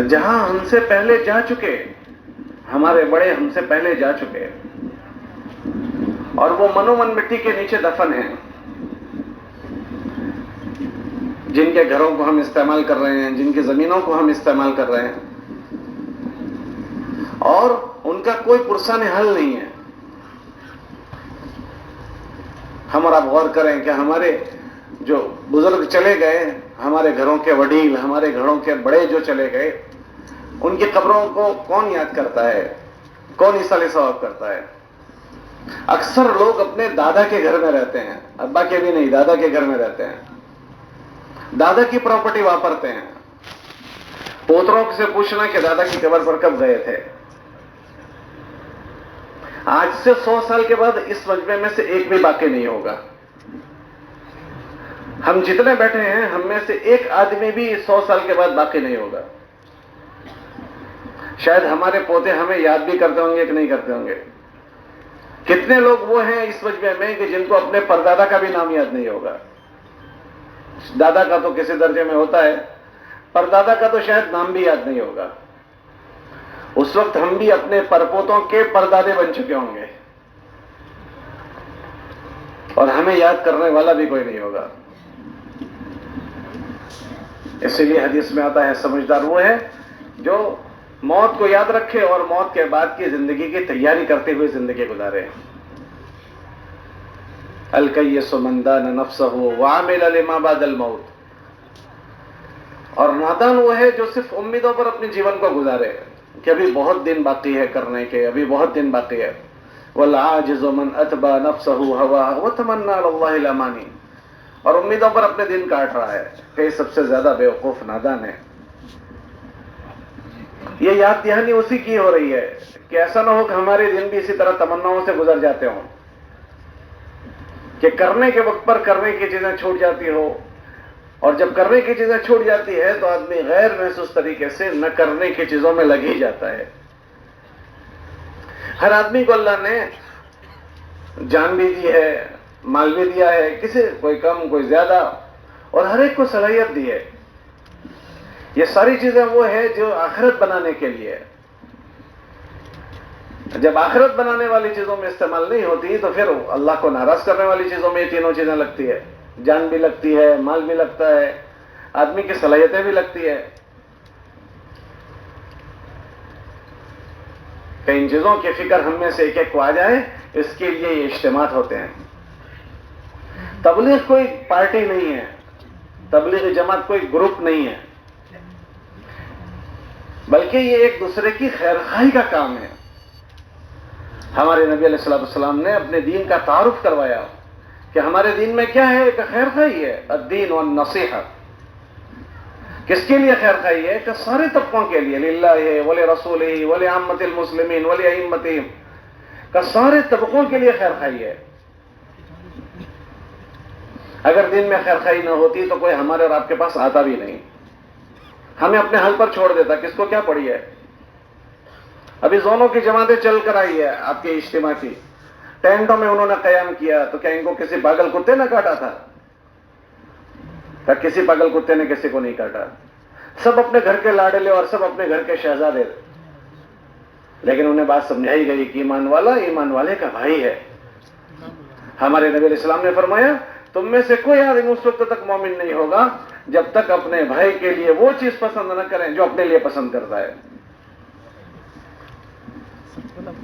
جہاں ہم سے پہلے جا چکے، ہمارے بڑے ہم سے پہلے جا چکے، اور وہ منومن مٹی کے نیچے دفن ہیں، جن کے گھروں کو ہم استعمال کر رہے ہیں، جن کی زمینوں کو ہم استعمال کر رہے ہیں، اور ان کا کوئی پرسان حل نہیں ہے۔ ہم اور آپ غور کریں کہ ہمارے جو بزرگ چلے گئے، ہمارے گھروں کے وڈیل، ہمارے گھروں کے بڑے جو چلے گئے، ان کی قبروں کو کون یاد کرتا ہے؟ کون ایصال ثواب کرتا ہے؟ اکثر لوگ اپنے دادا کے گھر میں رہتے ہیں، ابا کے بھی نہیں، دادا کے گھر میں رہتے ہیں، دادا کی پراپرٹی واپرتے ہیں۔ پوتروں سے پوچھنا کہ دادا کی قبر پر کب گئے تھے۔ آج سے 100 سال کے بعد اس مجمع میں سے ایک بھی باقی نہیں ہوگا۔ ہم جتنے بیٹھے ہیں، ہم میں سے ایک آدمی بھی 100 سال کے بعد باقی نہیں ہوگا۔ شاید ہمارے پوتے ہمیں یاد بھی کرتے ہوں گے کہ نہیں کرتے ہوں گے۔ کتنے لوگ وہ ہیں اس مجمع میں کہ جن کو اپنے پردادا کا بھی نام یاد نہیں ہوگا۔ دادا کا تو کسی درجے میں ہوتا ہے، پردادا کا تو شاید نام بھی یاد نہیں ہوگا۔ اس وقت ہم بھی اپنے پرپوتوں کے پردادے بن چکے ہوں گے، اور ہمیں یاد کرنے والا بھی کوئی نہیں ہوگا۔ اسی لیے حدیث میں آتا ہے، سمجھدار وہ ہے جو موت کو یاد رکھے اور موت کے بعد کی زندگی کی تیاری کرتے ہوئے زندگی گزارے۔ الکیس من دان نفسہ وعمل لما بعد الموت، اور نادان وہ ہے جو صرف امیدوں پر اپنے جیون کو گزارے کہ ابھی بہت دن باقی ہے کرنے کے، ابھی بہت دن باقی ہے۔ والعاجز من اتبع نفسہ ہواہ وتمنى علی اللہ الامانی، اور امیدوں پر اپنے دن کاٹ رہا ہے، کہ سب سے زیادہ بیوقوف نادان ہے۔ یہ یاد دہانی اسی کی ہو رہی ہے کہ ایسا نہ ہو کہ ہمارے دن بھی اسی طرح تمناؤں سے گزر جاتے ہوں، کہ کرنے کے وقت پر کرنے کی چیزیں چھوٹ جاتی ہو، اور جب کرنے کی چیزیں چھوٹ جاتی ہے تو آدمی غیر محسوس طریقے سے نہ کرنے کی چیزوں میں لگ ہی جاتا ہے۔ ہر آدمی کو اللہ نے جان بھی دی ہے، مال بھی دیا ہے، کسی کوئی کم کوئی زیادہ، اور ہر ایک کو صلاحیت دی ہے۔ یہ ساری چیزیں وہ ہے جو آخرت بنانے کے لیے۔ جب آخرت بنانے والی چیزوں میں استعمال نہیں ہوتی تو پھر اللہ کو ناراض کرنے والی چیزوں میں یہ تینوں چیزیں لگتی ہے، جان بھی لگتی ہے، مال بھی لگتا ہے، آدمی کی صلاحیتیں بھی لگتی ہے۔ کہ ان چیزوں کی فکر ہم میں سے ایک ایک کو آ جائے، اس کے لیے یہ اجتماعات ہوتے ہیں۔ تبلیغ کوئی پارٹی نہیں ہے، تبلیغ جماعت کوئی گروپ نہیں ہے، بلکہ یہ ایک دوسرے کی خیر خواہی کا کام ہے۔ ہمارے نبی علیہ الصلوۃ والسلام نے اپنے دین کا تعارف کروایا کہ ہمارے دین میں کیا ہے، کہ خیر خواہی ہے۔ الدین والنصیحہ، کس کے لیے خیر خواہی ہے؟ کہ سارے طبقوں کے لیے، للہ ولرسولہ ولعامۃ المسلمین ولائمتہم، کہ سارے طبقوں کے لیے خیر خواہی ہے۔ اگر دین میں خیر خواہی نہ ہوتی تو کوئی ہمارے اور آپ کے پاس آتا بھی نہیں، ہمیں اپنے حل پر چھوڑ دیتا، کس کو کیا پڑی ہے۔ ابھی زونوں کی جماعتیں چل کر آئی ہے آپ کے اجتماع کی، ٹینٹوں میں انہوں نے قیام کیا، تو کیا ان کو کسی پاگل کتے نے کاٹا تھا؟ کہ کسی پاگل کتے نے کسی کو نہیں کاٹا، سب اپنے گھر کے لاڈلے اور سب اپنے گھر کے شہزادے، لیکن انہیں بات سمجھائی گئی کہ ایمان والا ایمان والے کا بھائی ہے۔ ہمارے نبی علیہ السلام نے فرمایا، تم میں سے کوئی آدمی اس وقت تک مومن نہیں ہوگا جب تک اپنے بھائی کے لیے وہ چیز پسند نہ کریں جو اپنے لیے پسند کرتا ہے۔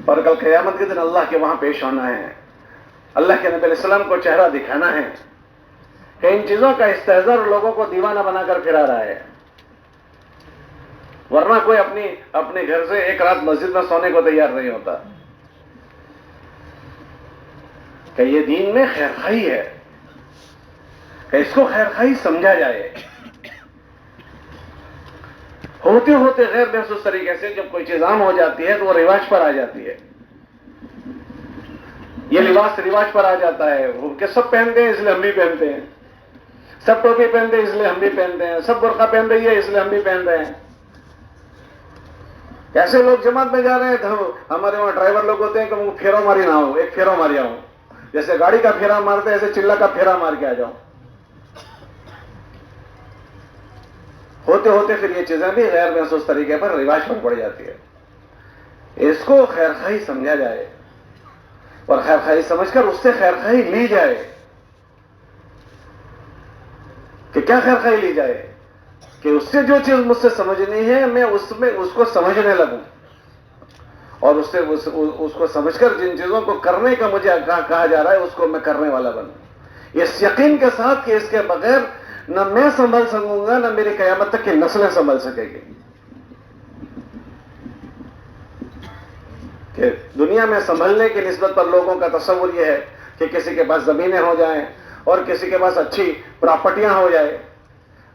اور کل قیامت کے دن اللہ کے وہاں پیش ہونا ہے، اللہ کے نبی علیہ السلام کو چہرہ دکھانا ہے، کہ ان چیزوں کا استحضار لوگوں کو دیوانہ بنا کر پھرا رہا ہے۔ ورنہ کوئی اپنے گھر سے ایک رات مسجد میں سونے کو تیار نہیں ہوتا، کہ یہ دین میں خیر خواہی ہے، کہ اس کو خیر خواہی سمجھا جائے۔ ہوتے ہوتے غیر محسوس طریقے سے جب کوئی چیز عام ہو جاتی ہے تو وہ رواج پر آ جاتی ہے۔ یہ لباس رواج پر آ جاتا ہے کہ سب پہنتے ہیں اس لیے ہم بھی پہنتے ہیں، سب ٹوپی پہنتے ہیں اس لیے ہم بھی پہنتے ہیں، سب برقع پہن رہی ہے اس لیے ہم بھی پہن رہے ہیں۔ ایسے لوگ جماعت میں جا رہے ہیں تو ہمارے وہاں ڈرائیور لوگ ہوتے ہیں کہ وہ پھیرو ماری نہ ہو، ایک پھیرو ماری آؤں، جیسے گاڑی کا پھیرا مارتے ہیں ایسے چلا کا پھیرا مار کے آ جاؤ۔ ہوتے ہوتے پھر یہ چیزیں بھی غیر محسوس طریقے پر رواج پر پڑ جاتی ہے. اس کو خیر خواہی سمجھا جائے اور خیر خواہی سمجھ کر اس سے خیر خواہی لی جائے. کہ کیا خیر خواہی لی جائے؟ کہ اس سے جو چیز مجھ سے سمجھنی ہے میں اس کو سمجھنے لگوں اور اس کو سمجھ کر جن چیزوں کو کرنے کا مجھے کہا جا رہا ہے اس کو میں کرنے والا بنوں. اس یقین کے ساتھ کہ اس کے بغیر نہ میں سنبھل سکوں گا نہ میری قیامت تک کی نسلیں سنبھل سکے گی. کہ دنیا میں سنبھلنے کی نسبت پر لوگوں کا تصور یہ ہے کہ کسی کے پاس زمینیں ہو جائیں اور کسی کے پاس اچھی پراپرٹیاں ہو جائیں.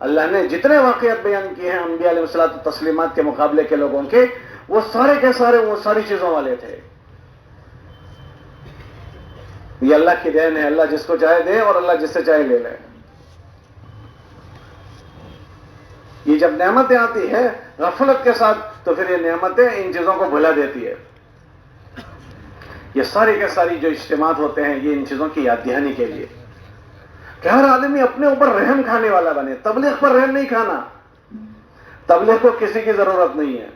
اللہ نے جتنے واقعات بیان کیے ہیں انبیاء علیہ الصلوۃ والتسلیمات کے مقابلے کے لوگوں کے، وہ سارے کے سارے وہ ساری چیزوں والے تھے. یہ اللہ کی دین ہے، اللہ جس کو چاہے دے اور اللہ جس سے چاہے لے لے. یہ جب نعمتیں آتی ہیں غفلت کے ساتھ تو پھر یہ نعمتیں ان چیزوں کو بھلا دیتی ہے. یہ سارے کے ساری جو اجتماعات ہوتے ہیں یہ ان چیزوں کی یاد دہانی کے لیے کہ ہر آدمی اپنے اوپر رحم کھانے والا بنے. تبلیغ پر رحم نہیں کھانا. تبلیغ کو کسی کی ضرورت نہیں ہے.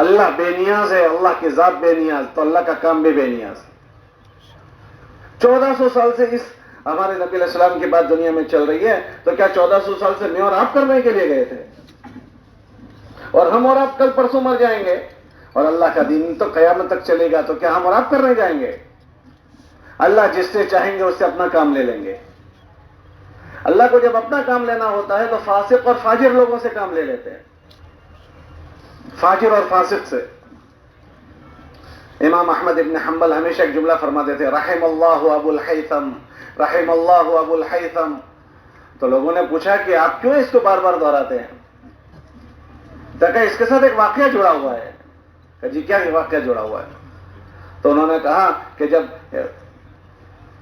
اللہ بے نیاز ہے، اللہ کی ذات بے نیاز، تو اللہ کا کام بھی بے نیاز. 1400 سال سے اس ہمارے نبی علیہ السلام کی بات دنیا میں چل رہی ہے، تو کیا 1400 سال سے میں اور آپ کرنے کے لیے گئے تھے؟ اور ہم اور آپ کل پرسوں مر جائیں گے اور اللہ کا دین تو قیامت تک چلے گا، تو کیا ہم اور آپ کرنے جائیں گے؟ اللہ جس سے چاہیں گے اس سے اپنا کام لے لیں گے. اللہ کو جب اپنا کام لینا ہوتا ہے تو فاسق اور فاجر لوگوں سے کام لے لیتے ہیں. فاجر اور فاسق سے. امام احمد ابن حنبل ہمیشہ ایک جملہ فرماتے تھے، رحم اللہ ابو الحیثم، رحم اللہ ابو الحیثم. تو لوگوں نے پوچھا کہ آپ کیوں اس کو بار بار دہراتے ہیں؟ تو کہا اس کے ساتھ ایک واقعہ جڑا ہوا ہے. کہ جی کیا واقعہ جڑا ہوا ہے؟ تو انہوں نے کہا کہ جب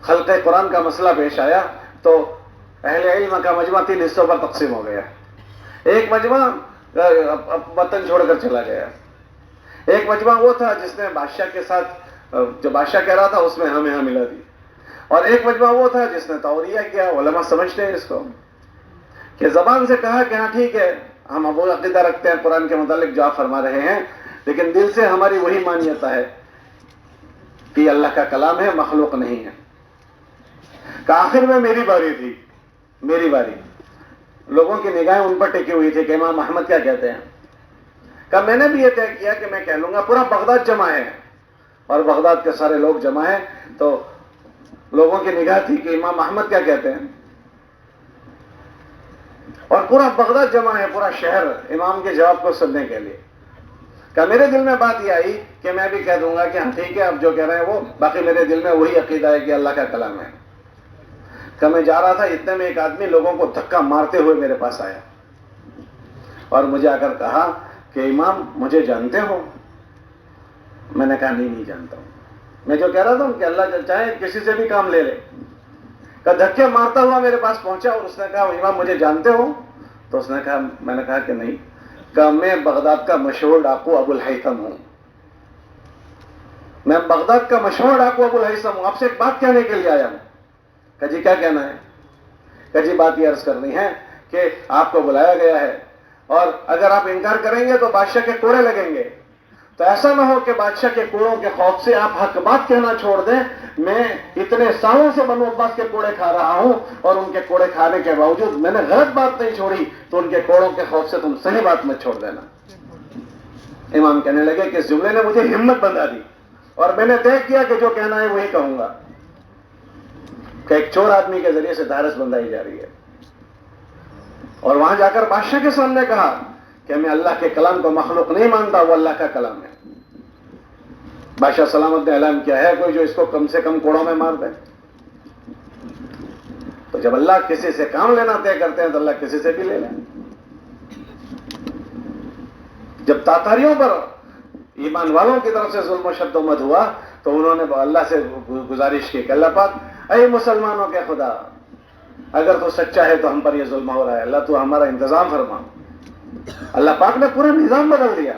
خلق قرآن کا مسئلہ پیش آیا تو اہل علم کا مجمع 3 حصوں پر تقسیم ہو گیا. ایک مجمع وطن چھوڑ کر چلا گیا. ایک مجمع وہ تھا جس نے بادشاہ کے ساتھ جو بادشاہ کہہ رہا تھا اس میں ہمیں ملا دی. اور ایک مجمع وہ تھا جس نے توریہ کیا. علماء سمجھتے ہیں اس کو کہ زبان سے کہا کہ ہاں ٹھیک ہے ہم ابو عقیدہ رکھتے ہیں قرآن کے متعلق جو آپ فرما رہے ہیں، لیکن دل سے ہماری وہی مانیتا ہے کہ اللہ کا کلام ہے، مخلوق نہیں ہے. کہ آخر میں میری باری تھی، میری باری. لوگوں کی نگاہیں ان پر ٹکی ہوئی تھی کہ امام احمد کیا کہتے ہیں. کہ میں نے بھی یہ طے کیا کہ میں کہہ لوں گا پورا بغداد جمع ہے اور بغداد کے سارے لوگ جمع ہیں، تو لوگوں کی نگاہ تھی کہ امام احمد کیا کہتے ہیں. اور پورا بغداد جمع ہے، پورا شہر امام کے جواب کو سننے کے لیے. کہ میرے دل میں بات یہ آئی کہ میں بھی کہہ دوں گا کہ ہاں ٹھیک ہے آپ جو کہہ رہے ہیں وہ، باقی میرے دل میں وہی عقیدہ ہے کہ اللہ کا کلام ہے. کہ میں جا رہا تھا اتنے میں ایک آدمی لوگوں کو دھکا مارتے ہوئے میرے پاس آیا اور مجھے آ کر کہا کہ امام مجھے جانتے ہو؟ میں نے کہا نہیں جانتا ہوں. میں جو کہہ رہا تھا کہ اللہ چاہے کسی سے بھی کام لے لے. کہ دھکے مارتا ہوا میرے پاس پہنچا اور اس نے کہا امام مجھے جانتے ہو؟ تو اس نے کہا، میں نے کہا کہ نہیں. کہ میں بغداد کا مشہور ڈاکو ابو الحیثم ہوں. میں بغداد کا مشہور ڈاکو ابو الحیثم ہوں، آپ سے ایک بات کہنے کے لیے آیا ہوں. کہ جی کیا کہنا ہے؟ کہ جی بات یہ عرض کرنی ہے کہ آپ کو بلایا گیا ہے اور اگر آپ انکار کریں گے تو بادشاہ کے کوڑے لگیں گے. تو ایسا نہ ہو کہ بادشاہ کے کوڑوں کے خوف سے آپ حق بات کہنا چھوڑ دیں. میں اتنے سالوں سے بنو عباس کے کوڑے کھا رہا ہوں اور ان کے کوڑے کھانے کے باوجود میں نے غلط بات نہیں چھوڑی، تو ان کے کوڑوں کے خوف سے تم صحیح بات مت چھوڑ دینا. امام کہنے لگے کہ اس جملے نے مجھے ہمت بندھا دی اور میں نے طے کیا کہ جو کہنا ہے وہی کہوں گا. کہ ایک چور آدمی کے ذریعے سے دھارس بندھائی جا رہی ہے. اور وہاں جا کر بادشاہ کے سامنے کہا کہ میں اللہ کے کلام کو مخلوق نہیں مانتا، وہ اللہ کا کلام ہے. بادشاہ سلامت نے اعلان کیا ہے کوئی جو اس کو کم سے کم کوڑوں میں مار دے. تو جب اللہ کسی سے کام لینا طے کرتے ہیں تو اللہ کسی سے بھی لے لیں. جب تاتاریوں پر ایمان والوں کی طرف سے ظلم و شد و مد ہوا تو انہوں نے اللہ سے گزارش کی کہ اللہ پاک اے مسلمانوں کے خدا، اگر تو سچا ہے تو ہم پر یہ ظلم ہو رہا ہے، اللہ تو ہمارا انتظام فرما. اللہ پاک نے پورا نظام بدل دیا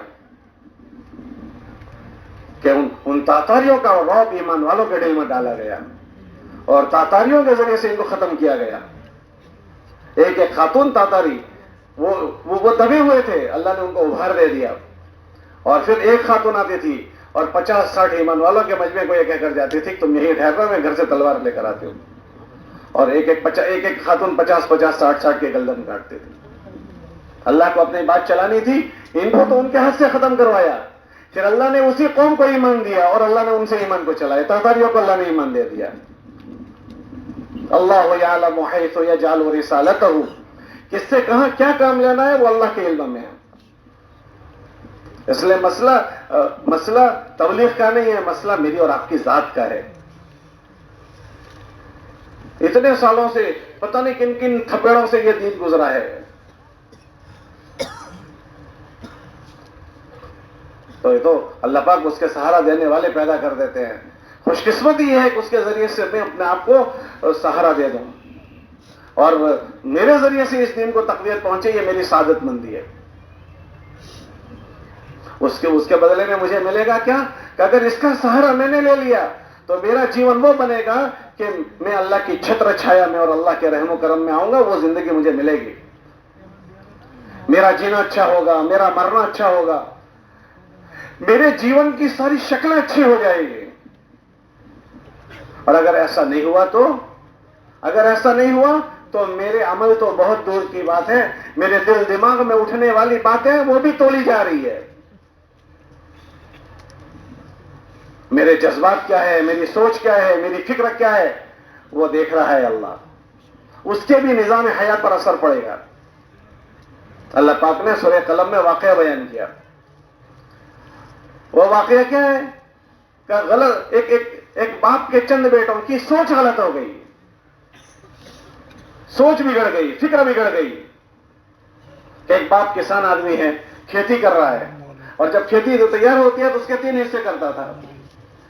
کہ ان تاتاریوں کا رعب ایمان والوں کے دل میں ڈالا گیا اور تاتاریوں کے ذریعے سے ان کو ختم کیا گیا. ایک خاتون تاتاری وہ دبے ہوئے تھے، اللہ نے ان کو ابھار دے دیا. اور پھر ایک خاتون آتی تھی اور 50-60 ایمان والوں کے مجمع کو یہ کہہ کر جاتی تھی تم یہی ٹھہرنا، میں گھر سے تلوار لے کر آتی ہوں. اور ایک ایک خاتون 50-60 کے گردن کاٹتے تھے. اللہ کو اپنی بات چلانی تھی، ان کو تو ان کے ہاتھ سے ختم کروایا. پھر اللہ نے اسی قوم کو ایمان دیا اور اللہ نے ان سے ایمان کو چلایا. تاتاریوں کو اللہ نے ایمان دے دیا. اللہ یعلم حیث یجعل رسالتہ، کس سے کہاں کیا کام لینا ہے وہ اللہ کے علم میں ہے. اس لیے مسئلہ تبلیغ کا نہیں ہے، مسئلہ میری اور آپ کی ذات کا ہے. اتنے سالوں سے پتہ نہیں کن کن تھپڑوں سے یہ دین گزرا ہے. تو یہ تو اللہ پاک اس کے سہارا دینے والے پیدا کر دیتے ہیں. خوش قسمتی یہ ہے کہ اس کے ذریعے سے میں اپنے آپ کو سہارا دے دوں اور میرے ذریعے سے اس دین کو تقویت پہنچے، یہ میری سعادت مندی ہے. اس کے بدلے میں مجھے ملے گا کیا کہ اگر اس کا سہارا میں نے لے لیا تو میرا جیون وہ بنے گا کہ میں اللہ کی چھتر چھایا میں اور اللہ کے رحم و کرم میں آؤں گا. وہ زندگی مجھے ملے گی. میرا جینا اچھا ہوگا، میرا مرنا اچھا ہوگا، میرے جیون کی ساری شکلیں اچھی ہو جائیں گی. اور اگر ایسا نہیں ہوا تو میرے عمل تو بہت دور کی بات ہے، میرے دل دماغ میں اٹھنے والی باتیں وہ بھی تولی جا رہی ہے. میرے جذبات کیا ہے، میری سوچ کیا ہے، میری فکر کیا ہے، وہ دیکھ رہا ہے اللہ. اس کے بھی نظام حیات پر اثر پڑے گا. اللہ پاک نے سورہ قلم میں واقعہ بیان کیا. وہ واقعہ کیا ہے کہ غلط ایک باپ کے چند بیٹوں کی سوچ غلط ہو گئی، سوچ بگڑ گئی، فکر بگڑ گئی. کہ ایک باپ کسان آدمی ہے، کھیتی کر رہا ہے، اور جب کھیتی تیار ہوتی ہے تو اس کے 3 حصے کرتا تھا.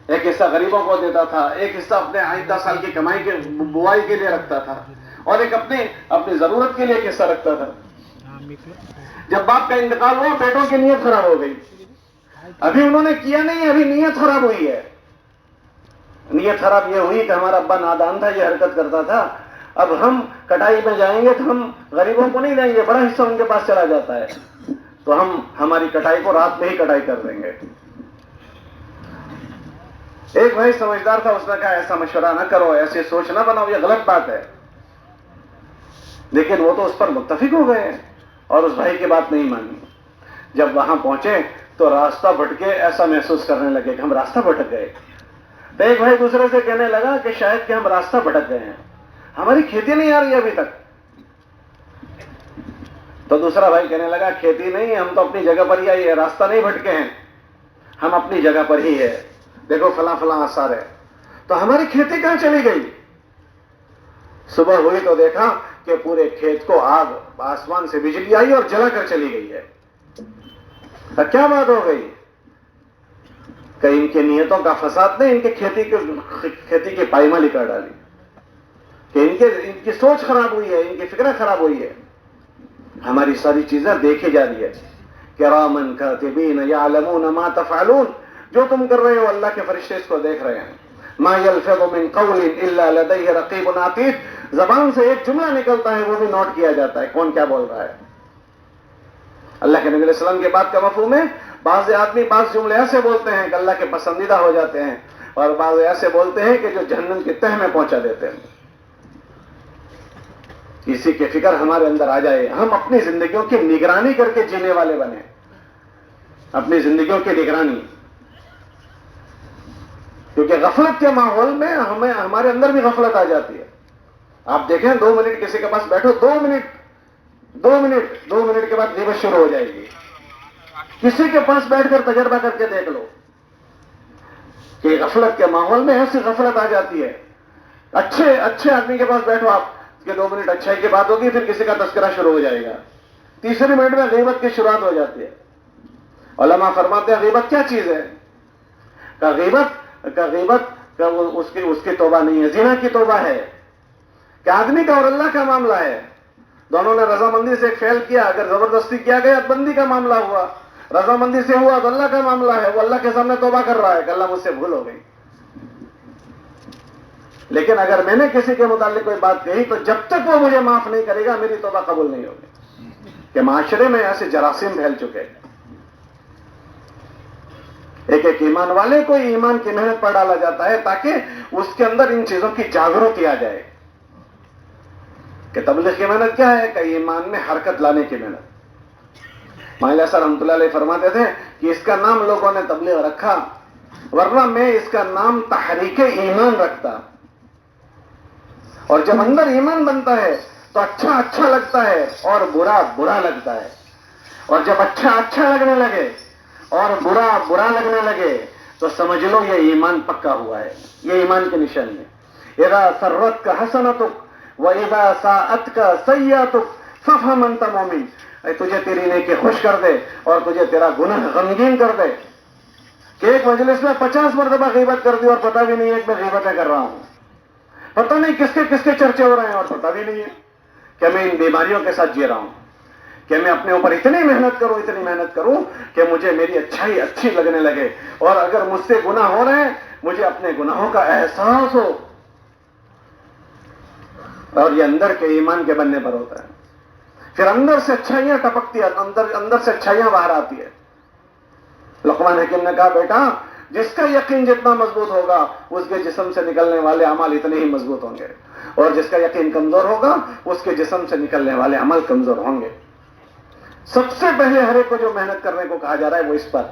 ایک حصہ غریبوں کو دیتا تھا، ایک حصہ اپنے 10 سال کی کمائی کے بوائی کے لیے رکھتا تھا، اور ایک اپنی ضرورت کے لیے ایک حصہ رکھتا تھا. جب باپ کا انتقال ہوا بیٹوں کی نیت خراب ہو گئی. ابھی انہوں نے کیا نہیں، ابھی نیت خراب ہوئی ہے. نیت خراب یہ ہوئی کہ ہمارا ابا نادان تھا، یہ حرکت کرتا تھا، اب ہم کٹائی میں جائیں گے تو ہم غریبوں کو نہیں دیں گے، بڑا حصہ ان کے پاس چلا جاتا ہے، تو ہم ہماری کٹائی کو رات میں ہی کٹائی کر دیں گے. ایک بھائی سمجھدار تھا، اس نے کہا ایسا مشورہ نہ کرو، ایسی سوچ نہ بناؤ، یہ غلط بات ہے. لیکن وہ تو اس پر متفق ہو گئے اور اس بھائی کی بات نہیں مانی. جب وہاں پہنچے تو راستہ بھٹکے ایسا محسوس کرنے لگے کہ ہم راستہ بھٹک گئے. تو ایک بھائی دوسرے سے کہنے لگا کہ شاید کہ ہم راستہ بھٹک گئے ہیں، ہماری کھیتی نہیں آ رہی ابھی تک. تو دوسرا بھائی کہنے لگا کھیتی نہیں، ہم تو اپنی جگہ پر ہی آئی ہے، راستہ نہیں بھٹکے ہیں، ہم اپنی جگہ پر ہی ہے، دیکھو فلاں فلاں آثار ہے. تو ہماری کھیتی کہاں چلی گئی؟ صبح ہوئی تو دیکھا کہ پورے کھیت کو آگ، آسمان سے بجلی آئی اور جلا کر چلی گئی ہے. کیا بات ہو گئی؟ کہ ان کی نیتوں کا فساد نہیں، ان کی کھیتی کی پائمالی کر ڈالی، کہ ان کی سوچ خراب ہوئی ہے، ان کی فکریں خراب ہوئی ہے. ہماری ساری چیزیں دیکھی جا رہی ہے. کرامن کاتبین یعلمون ما تفعلون، جو تم کر رہے ہو اللہ کے فرشتے اس کو دیکھ رہے ہیں. ما یلفظ من قول الا لدیہ رقیب عتید، زبان سے ایک جملہ نکلتا ہے وہ بھی نوٹ کیا جاتا ہے کون کیا بول رہا ہے. اللہ کے نبی علیہ السلام کی بات کا مفہوم ہے، بعض آدمی بعض جملے ایسے بولتے ہیں کہ اللہ کے پسندیدہ ہو جاتے ہیں، اور بعض ایسے بولتے ہیں کہ جو جہنم کی تہ میں پہنچا دیتے ہیں. اسی کی فکر ہمارے اندر آ جائے، ہم اپنی زندگیوں کی نگرانی کر کے جینے والے بنے. اپنی زندگیوں کی نگرانی، کیونکہ غفلت کے ماحول میں ہمارے اندر بھی غفلت آ جاتی ہے. آپ دیکھیں 2 منٹ کسی کے پاس بیٹھو، 2 منٹ کے بعد غیبت شروع ہو جائے گی. کسی کے پاس بیٹھ کر تجربہ کر کے دیکھ لو کہ غفلت کے ماحول میں ایسی غفلت آ جاتی ہے. اچھے آدمی کے پاس بیٹھو آپ کہ 2 منٹ اچھائی کی بات ہوگی، پھر کسی کا تذکرہ شروع ہو جائے گا، تیسرے منٹ میں غیبت کی شروعات ہو جاتی ہے. علماء فرماتے ہیں غیبت کیا چیز ہے؟ کہ غیبت اس کی توبہ نہیں ہے، زنا کی توبہ ہے. کہ آدمی کا اور اللہ کا معاملہ ہے، دونوں نے رضامندی سے ایک فعل کیا، اگر زبردستی کیا گیا بندی کا معاملہ ہوا، رضامندی سے ہوا تو اللہ کا معاملہ ہے، وہ اللہ کے سامنے توبہ کر رہا ہے کہ اللہ مجھ سے بھول ہو گئی. لیکن اگر میں نے کسی کے متعلق کوئی بات کہی تو جب تک وہ مجھے معاف نہیں کرے گا میری توبہ قبول نہیں ہوگی. کہ معاشرے میں ایسے جراثیم پھیل چکے ہیں. ایک ایک ایمان والے کو ایمان کی محنت پر ڈالا جاتا ہے تاکہ اس کے اندر ان چیزوں کی جاگرتی آ جائے کہ تبلیغ کی محنت کیا ہے کہ ایمان میں حرکت لانے کی محنت. مائلہ صاحب رحمۃ اللہ علیہ فرماتے تھے کہ اس کا نام لوگوں نے تبلیغ رکھا ورنہ میں اس کا نام تحریک ایمان رکھتا. اور جب اندر ایمان بنتا ہے تو اچھا اچھا لگتا ہے اور برا برا لگتا ہے. اور جب اچھا اچھا لگنے لگے اور برا برا لگنے لگے تو سمجھ لو یہ ایمان پکا ہوا ہے. یہ ایمان کی نشانی ہے. اذا سرتک حسنتک واذا ساءتک سیئتک فافهم انت مؤمن. تجھے تیری نیکی خوش کر دے اور تجھے تیرا گناہ غمگین کر دے کہ ایک مجلس میں 50 مرتبہ غیبت کر دی اور پتہ بھی نہیں ہے کہ میں غیبتیں کر رہا ہوں. پتہ نہیں کس کے چرچے ہو رہے ہیں اور پتہ بھی نہیں ہے کہ میں ان بیماریوں کے ساتھ جی رہا ہوں. کہ میں اپنے اوپر اتنی محنت کروں کہ مجھے میری اچھائی اچھی لگنے لگے اور اگر مجھ سے گناہ ہو رہے ہیں مجھے اپنے گناہوں کا احساس ہو. اور یہ اندر کے ایمان کے بننے پر ہوتا ہے. پھر اندر سے اچھائیاں ٹپکتی ہیں, اندر سے اچھائیاں باہر آتی ہے. لقمان حکیم نے کہا بیٹا جس کا یقین جتنا مضبوط ہوگا اس کے جسم سے نکلنے والے عمل اتنے ہی مضبوط ہوں گے اور جس کا یقین کمزور ہوگا اس کے جسم سے نکلنے والے عمل کمزور ہوں گے. سب سے پہلے ہر ایک کو جو محنت کرنے کو کہا جا رہا ہے وہ اس پر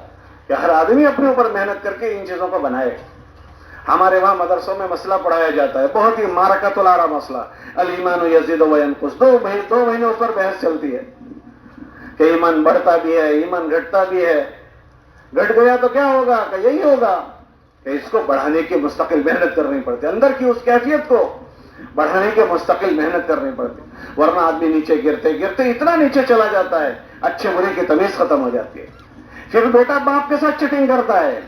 کہ ہر آدمی اپنے اوپر محنت کر کے ان چیزوں کو بنائے. ہمارے وہاں مدرسوں میں مسئلہ پڑھایا جاتا ہے, بہت ہی معرکۃ العرا مسئلہ, الایمان یزید و ینقص. 2 مہینے اس پر بحث چلتی ہے کہ ایمان بڑھتا بھی ہے, ایمان گھٹتا بھی ہے. گھٹ گیا تو کیا ہوگا کہ یہی ہوگا کہ اس کو بڑھانے کی مستقل محنت کرنی پڑتی ہے. اندر کی اس کیفیت کو بڑھانے کے مستقل محنت کرنی پڑتی, ورنہ آدمی نیچے گرتے گرتے اتنا نیچے چلا جاتا ہے اچھے برے کی تمیز ختم ہو جاتی ہے. پھر بیٹا باپ کے ساتھ چیٹنگ کرتا ہے,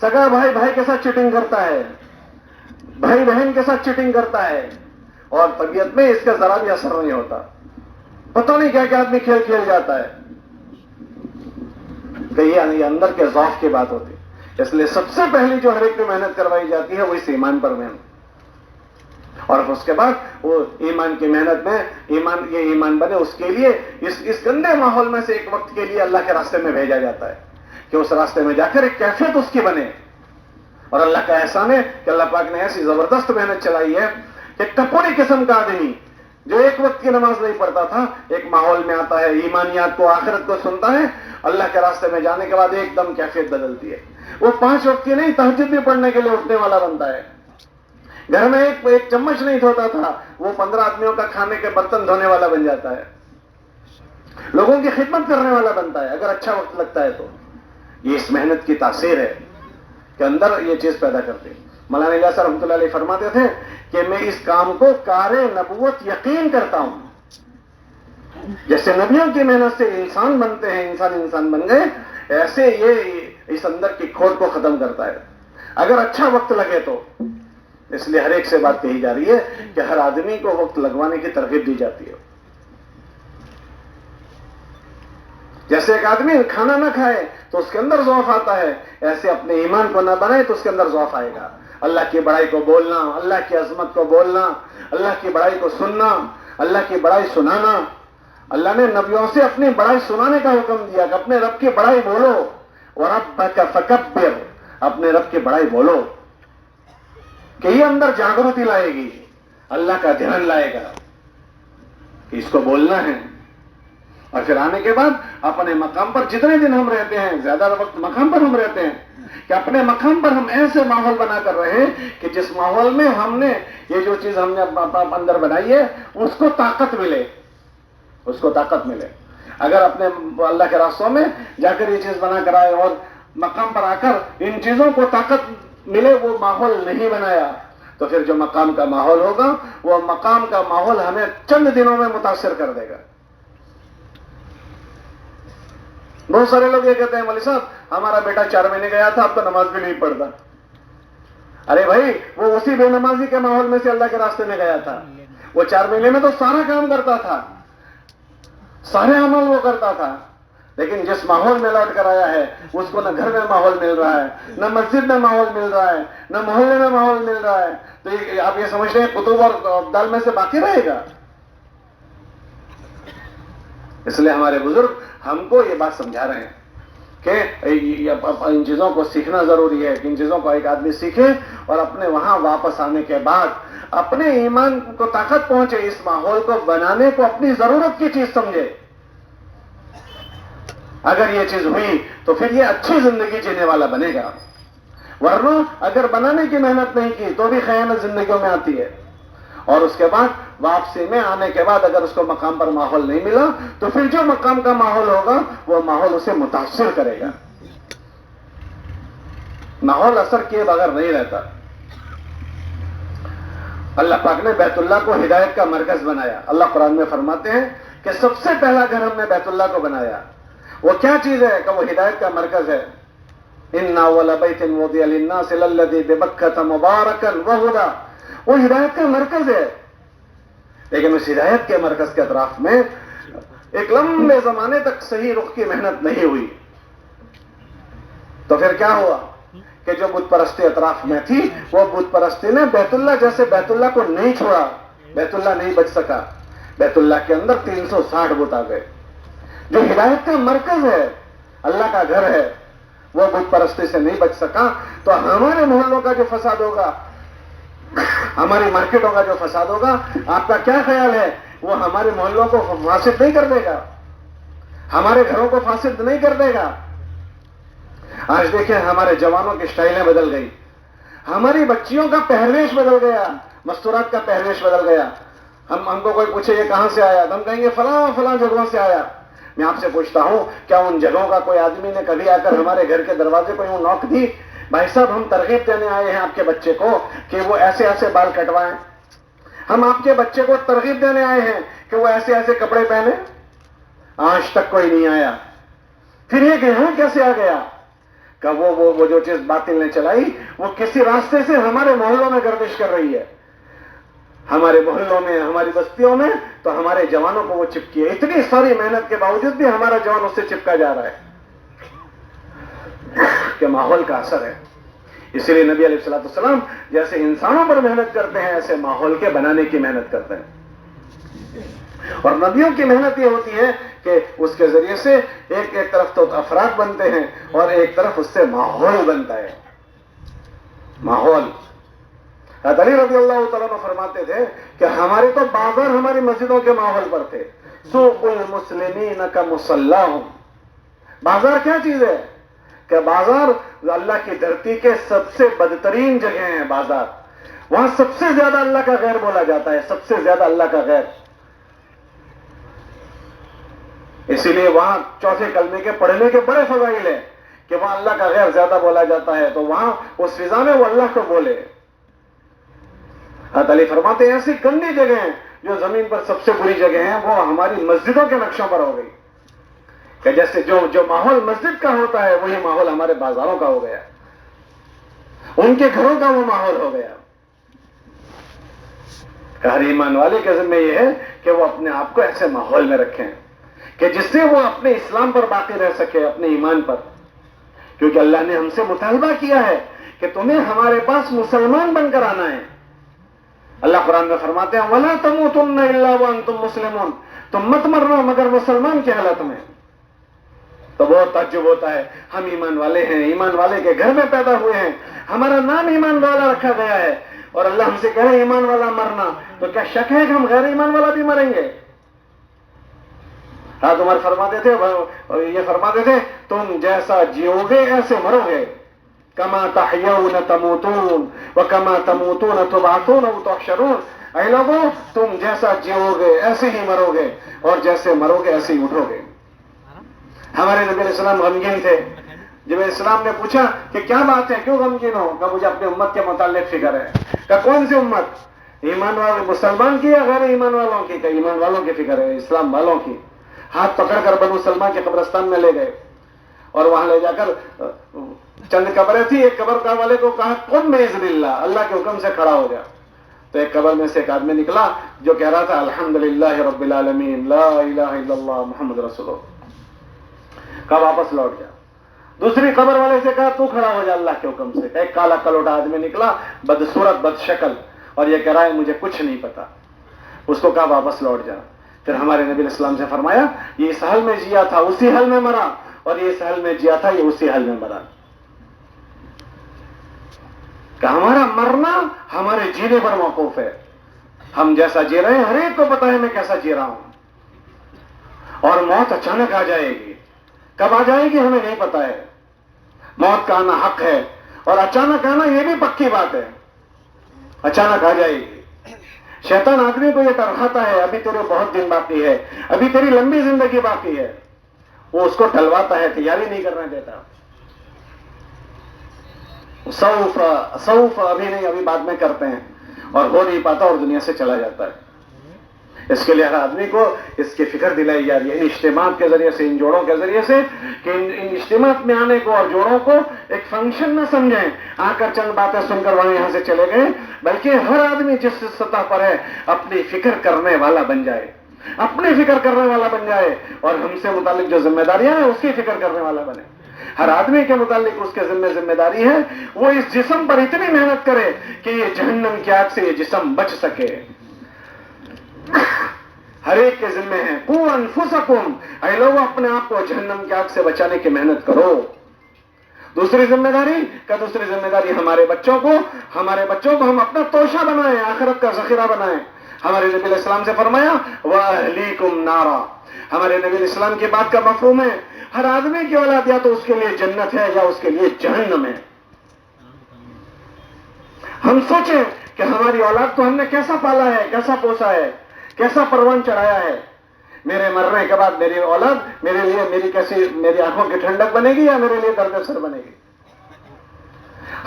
سگا بھائی بھائی کے ساتھ چیٹنگ کرتا ہے, بھائی بہن کے ساتھ چیٹنگ کرتا ہے اور طبیعت میں اس کا ذرا بھی اثر نہیں ہوتا. پتہ نہیں کیا کہ آدمی کھیل کھیل جاتا ہے کہ یہ اندر کے ضعف کی بات ہوتی. اس لیے سب سے پہلی جو ہر ایک پہ محنت کروائی جاتی ہے وہ اس ایمان پر محنت, اور اس کے بعد وہ ایمان کی محنت میں یہ ایمان بنے اس کے لیے اس گندے ماحول میں سے ایک وقت کے لیے اللہ کے راستے میں بھیجا جاتا ہے کہ اس راستے میں جا کر ایک کیفیت اس کی بنے. اور اللہ کا احسان ہے کہ اللہ پاک نے ایسی زبردست محنت چلائی ہے کہ ٹپوری قسم کا آدمی جو ایک وقت کی نماز نہیں پڑھتا تھا ایک ماحول میں آتا ہے, ایمانیات کو آخرت کو سنتا ہے, اللہ کے راستے میں جانے کے بعد ایک دم کیفیت بدلتی ہے. وہ 5 وقت کی نہیں تہجد بھی پڑھنے کے لیے اٹھنے والا بنتا ہے. گھر میں ایک چمچ نہیں دھوتا تھا وہ 15 آدمیوں کا کھانے کے برتن دھونے والا بن جاتا ہے. لوگوں کی خدمت کرنے والا بنتا ہے اگر اچھا وقت لگتا ہے تو. یہ اس محنت کی تاثیر ہے کہ اندر یہ چیز پیدا کرتے. مولانا الیاس رحمۃ اللہ علیہ فرماتے تھے کہ میں اس کام کو کار نبوت یقین کرتا ہوں. جیسے نبیوں کی محنت سے انسان بنتے ہیں, انسان بن گئے, ایسے یہ اس اندر کی کھوٹ کو ختم کرتا ہے اگر اچھا وقت لگے تو. اس لیے ہر ایک سے بات کہی جا رہی ہے کہ ہر آدمی کو وقت لگوانے کی ترغیب دی جاتی ہے. جیسے ایک آدمی کھانا نہ کھائے تو اس کے اندر ضعف آتا ہے, ایسے اپنے ایمان کو نہ بنائے تو اس کے اندر ضعف آئے گا. اللہ کی بڑائی کو بولنا, اللہ کی عظمت کو بولنا, اللہ کی بڑائی کو سننا, اللہ کی بڑائی سنانا. اللہ نے نبیوں سے اپنی بڑائی سنانے کا حکم دیا کہ اپنے رب کی بڑائی بولو. وَرَبَّكَ فَكَبِّرْ, اپنے رب کی بڑائی بولو کہ یہ اندر جاگرتی لائے گی, اللہ کا دھیان لائے گا کہ اس کو بولنا ہے. اور پھر آنے کے بعد اپنے مقام پر جتنے دن ہم رہتے ہیں, زیادہ وقت مقام پر ہم رہتے ہیں, کہ اپنے مقام پر ہم ایسے ماحول بنا کر رہے کہ جس ماحول میں ہم نے یہ جو چیز ہم نے اندر بنائی ہے اس کو طاقت ملے, اس کو طاقت ملے. اگر اپنے اللہ کے راستوں میں جا کر یہ چیز بنا کر آئے اور مقام پر آ کر ان چیزوں کو طاقت ملے, وہ ماحول نہیں بنایا, تو پھر جو مقام کا ماحول ہوگا وہ مقام کا ماحول ہمیں چند دنوں میں متاثر کر دے گا. بہت سارے لوگ یہ کہتے ہیں مولوی صاحب ہمارا بیٹا 4 مہینے گیا تھا اب تو نماز بھی نہیں پڑھتا. ارے بھائی وہ اسی بے نمازی کے ماحول میں سے اللہ کے راستے میں گیا تھا. وہ 4 مہینے میں تو سارا کام کرتا تھا, سارے عمل وہ کرتا تھا, لیکن جس ماحول میں لوٹ کر آیا ہے اس کو نہ گھر میں ماحول مل رہا ہے, نہ مسجد میں ماحول مل رہا ہے, نہ محلے میں ماحول مل رہا ہے. تو آپ یہ سمجھتے ہیں قطب اور ابدال میں سے باقی رہے گا؟ اس لیے ہمارے بزرگ ہم کو یہ بات سمجھا رہے ہیں کہ ان چیزوں کو سیکھنا ضروری ہے، کہ ان چیزوں کو ایک آدمی سیکھے اور اپنے وہاں واپس آنے کے بعد اپنے ایمان کو طاقت پہنچے، اس ماحول کو بنانے کو اپنی ضرورت کی چیز سمجھے. اگر یہ چیز ہوئی تو پھر یہ اچھی زندگی جینے والا بنے گا، ورنہ اگر بنانے کی محنت نہیں کی تو بھی خیانت زندگیوں میں آتی ہے. اور اس کے بعد واپسی میں آنے کے بعد اگر اس کو مقام پر ماحول نہیں ملا تو پھر جو مقام کا ماحول ہوگا وہ ماحول اسے متاثر کرے گا. ماحول اثر کیے بغیر نہیں رہتا. اللہ پاک نے بیت اللہ کو ہدایت کا مرکز بنایا. اللہ قرآن میں فرماتے ہیں کہ سب سے پہلا گھر ہم نے بیت اللہ کو بنایا. وہ کیا چیز ہے کہ وہ ہدایت کا مرکز ہے. ان اول بیت وضع للناس للذی ببکۃ مبارکا وہدی، وہ ہدایت کا مرکز ہے. لیکن اس ہدایت کے مرکز کے اطراف میں ایک لمبے زمانے تک صحیح رخ کی محنت نہیں ہوئی. تو پھر کیا ہوا کہ جو بت پرستی اطراف میں تھی وہ بت پرستی نے بیت اللہ جیسے بیت اللہ کو نہیں چھوڑا. بیت اللہ نہیں بچ سکا. بیت اللہ کے اندر 360 بت آ گئے. جو ہدایت کا مرکز ہے، اللہ کا گھر ہے، وہ بت پرستی سے نہیں بچ سکا. تو ہمارے محلوں کا جو فساد ہوگا، ہماری مارکیٹوں کا جو فساد ہوگا، آپ کا کیا خیال ہے وہ ہمارے محلوں کو فاسد نہیں کر دے گا؟ ہمارے گھروں کو فاسد نہیں کر دے گا؟ آج دیکھیں ہمارے جوانوں کی سٹائلیں بدل گئی، ہماری بچیوں کا پہرویش بدل گیا، مستورات کا پہرویش بدل گیا. ہم کو کوئی پوچھے یہ کہاں سے آیا تو ہم کہیں گے فلاں فلاں جگہوں سے آیا. میں آپ سے پوچھتا ہوں کیا ان جگہوں کا کوئی آدمی نے کبھی آ کر ہمارے گھر کے دروازے کو یوں نوک دی، بھائی صاحب ہم ترغیب دینے آئے ہیں آپ کے بچے کو کہ وہ ایسے ایسے بال کٹوائیں، ہم آپ کے بچے کو ترغیب دینے آئے ہیں کہ وہ ایسے ایسے کپڑے پہنے؟ آج تک کوئی نہیں آیا. پھر یہ کہ ہاں کیسے آ گیا کہ وہ جو چیز باطل نے چلائی وہ کسی راستے سے ہمارے محلوں میں گردش کر رہی ہے، ہمارے محلوں میں، ہماری بستیوں میں، تو ہمارے جوانوں کو وہ چپکی ہے. اتنی ساری محنت کے باوجود بھی ہمارا جوان اس سے چپکا جا رہا ہے کہ ماحول کا اثر ہے. اسی لیے نبی علیہ الصلوۃ والسلام جیسے انسانوں پر محنت کرتے ہیں ایسے ماحول کے بنانے کی محنت کرتے ہیں. اور نبیوں کی محنت یہ ہوتی ہے کہ اس کے ذریعے سے ایک طرف تو افراد بنتے ہیں اور ایک طرف اس سے ماحول بنتا ہے. ماحول. حضرت علی رضی اللہ تعالیٰ عنہ فرماتے تھے کہ ہمارے تو بازار ہماری مسجدوں کے ماحول پر تھے. سوق المسلمین کمصلاھم. بازار کیا چیز ہے کہ بازار اللہ کی دھرتی کے سب سے بدترین جگہ ہیں. بازار وہاں سب سے زیادہ اللہ کا غیر بولا جاتا ہے، سب سے زیادہ اللہ کا غیر. اسی لیے وہاں چوتھے کلمے کے پڑھنے کے بڑے فضائل ہیں کہ وہاں اللہ کا غیر زیادہ بولا جاتا ہے، تو وہاں اس فضا میں وہ اللہ کو بولے. حضرت علی فرماتے ہیں ایسی گندی جگہ ہیں جو زمین پر سب سے بری جگہ ہیں وہ ہماری مسجدوں کے نقشوں پر ہو گئی. کہ جیسے جو ماحول مسجد کا ہوتا ہے وہی ماحول ہمارے بازاروں کا ہو گیا، ان کے گھروں کا وہ ماحول ہو گیا. ہر ایمان والے کے ذمہ یہ ہے کہ وہ اپنے آپ کو ایسے ماحول میں رکھیں کہ جس سے وہ اپنے اسلام پر باقی رہ سکے، اپنے ایمان پر. کیونکہ اللہ نے ہم سے مطالبہ کیا ہے کہ تمہیں ہمارے پاس مسلمان بن کر آنا ہے. اللہ قرآن میں فرماتے ہیں وَلَا تَمُوتُنَّ إِلَّا وَأَنْتُمْ مُسْلِمُونَ. تم مت مرنا مگر مسلمان کی حالت میں. تو بہت تعجب ہوتا ہے، ہم ایمان والے ہیں، ایمان والے کے گھر میں پیدا ہوئے ہیں، ہمارا نام ایمان والا رکھا گیا ہے، اور اللہ ہم سے کہہ رہے ایمان والا مرنا، تو کیا شک ہے کہ ہم غیر ایمان والا بھی مریں گے؟ حضرت عمر فرماتے تھے تم جیسا جیو گے ایسے مرو گے. کما تحیون تموتون وکما تموتون تبعثون او تحشرون. اے لوگوں تم جیسا جیو گے ایسے ہی مرو گے، اور جیسے مرو گے ایسے ہی اٹھو گے. ہمارے نبی علیہ السلام غمگین تھے. جب اسلام نے پوچھا کہ کیا بات ہے، کیوں غمگین ہو؟ کہ مجھے اپنی امت کے متعلق فکر ہے. کہ کون سی امت؟ ایمان والے مسلمان کی یا غیر ایمان والوں کی؟ کہ ایمان والوں کی فکر ہے، اسلام والوں کی. ہاتھ پکڑ کر بنو سلمہ کے قبرستان میں لے گئے اور وہاں لے جا کر چند قبریں تھی. ایک قبر والے کو کہا قم باذن اللہ، اللہ کے حکم سے کھڑا ہو جا. تو ایک قبر میں سے ایک آدمی نکلا جو کہہ رہا تھا الحمدللہ رب العالمین لا الہ الا اللہ محمد رسول اللہ. کہا واپس لوٹ جا. دوسری قبر والے سے کہا تو کھڑا ہو جا اللہ کے حکم سے. ایک کالا کلوٹا آدمی نکلا بدصورت بد شکل اور یہ کہہ رہا ہے مجھے کچھ نہیں پتا. اس کو کہا واپس لوٹ جا. پھر ہمارے نبی علیہ السلام سے فرمایا یہ اس حل میں جیا تھا اسی حل میں مرا، اور یہ اس حل میں جیا تھا یہ اسی حل میں مرا. کہ ہمارا مرنا ہمارے جینے پر موقوف ہے. ہم جیسا جی رہے ہیں ہر ایک کو پتا ہے میں کیسا جی رہا ہوں، اور موت اچانک آ جائے گی. کب آ جائے گی ہمیں نہیں پتا ہے. موت کا آنا حق ہے، اور اچانک آنا یہ بھی پکی بات ہے، اچانک آ جائے گی. شیطان آدمی کو یہ ڈراتا ہے ابھی تیرے بہت دن باقی ہے، ابھی تیری لمبی زندگی باقی ہے. وہ اس کو ٹلواتا ہے، تیاری نہیں کرنے دیتا. سوف ابھی نہیں، ابھی بعد میں کرتے ہیں، اور ہو نہیں پاتا اور دنیا سے چلا جاتا ہے. اس کے لیے ہر آدمی کو اس کی فکر دلائی جا رہی ہے ان اجتماعات کے ذریعے سے، ان جوڑوں کے ذریعے سے، کہ ان اجتماعات میں آنے کو اور جوڑوں کو ایک فنکشن نہ سمجھیں آ کر چند باتیں سن کر وہاں یہاں سے چلے گئے، بلکہ ہر آدمی جس سطح پر ہے اپنی فکر کرنے والا بن جائے، اپنی فکر کرنے والا بن جائے، اور ہم سے متعلق جو ذمہ داریاں ہیں اس کی فکر کرنے والا بنے. ہر آدمی کے متعلق اس کے ذمہ داری ہے وہ اس جسم پر اتنی محنت کرے کہ یہ جہنم کی آگ سے یہ جسم بچ سکے. ہر ایک کے ذمہ ہے قوا انفسکم، اے لوگوں اپنے آپ کو جہنم کی آگ سے بچانے کی محنت کرو. دوسری ذمہ داری ہمارے بچوں کو ہم اپنا توشہ بنائیں، آخرت کا ذخیرہ بنائیں. ہمارے نبی علیہ السلام سے فرمایا وَأَهْلِيكُمْ نَارًا. ہمارے نبی علیہ السلام کی بات کا مفہوم ہے ہر آدمی کی اولاد یا تو اس کے لیے جنت ہے یا اس کے لیے جہنم ہے. ہم سوچیں کہ ہماری اولاد کو ہم نے کیسا پالا ہے، کیسا پوسا ہے، کیسا پروان چڑھایا ہے. میرے مرنے کے بعد میری اولاد میرے لیے میری آنکھوں کی ٹھنڈک بنے گی یا میرے لیے درد سر بنے گی.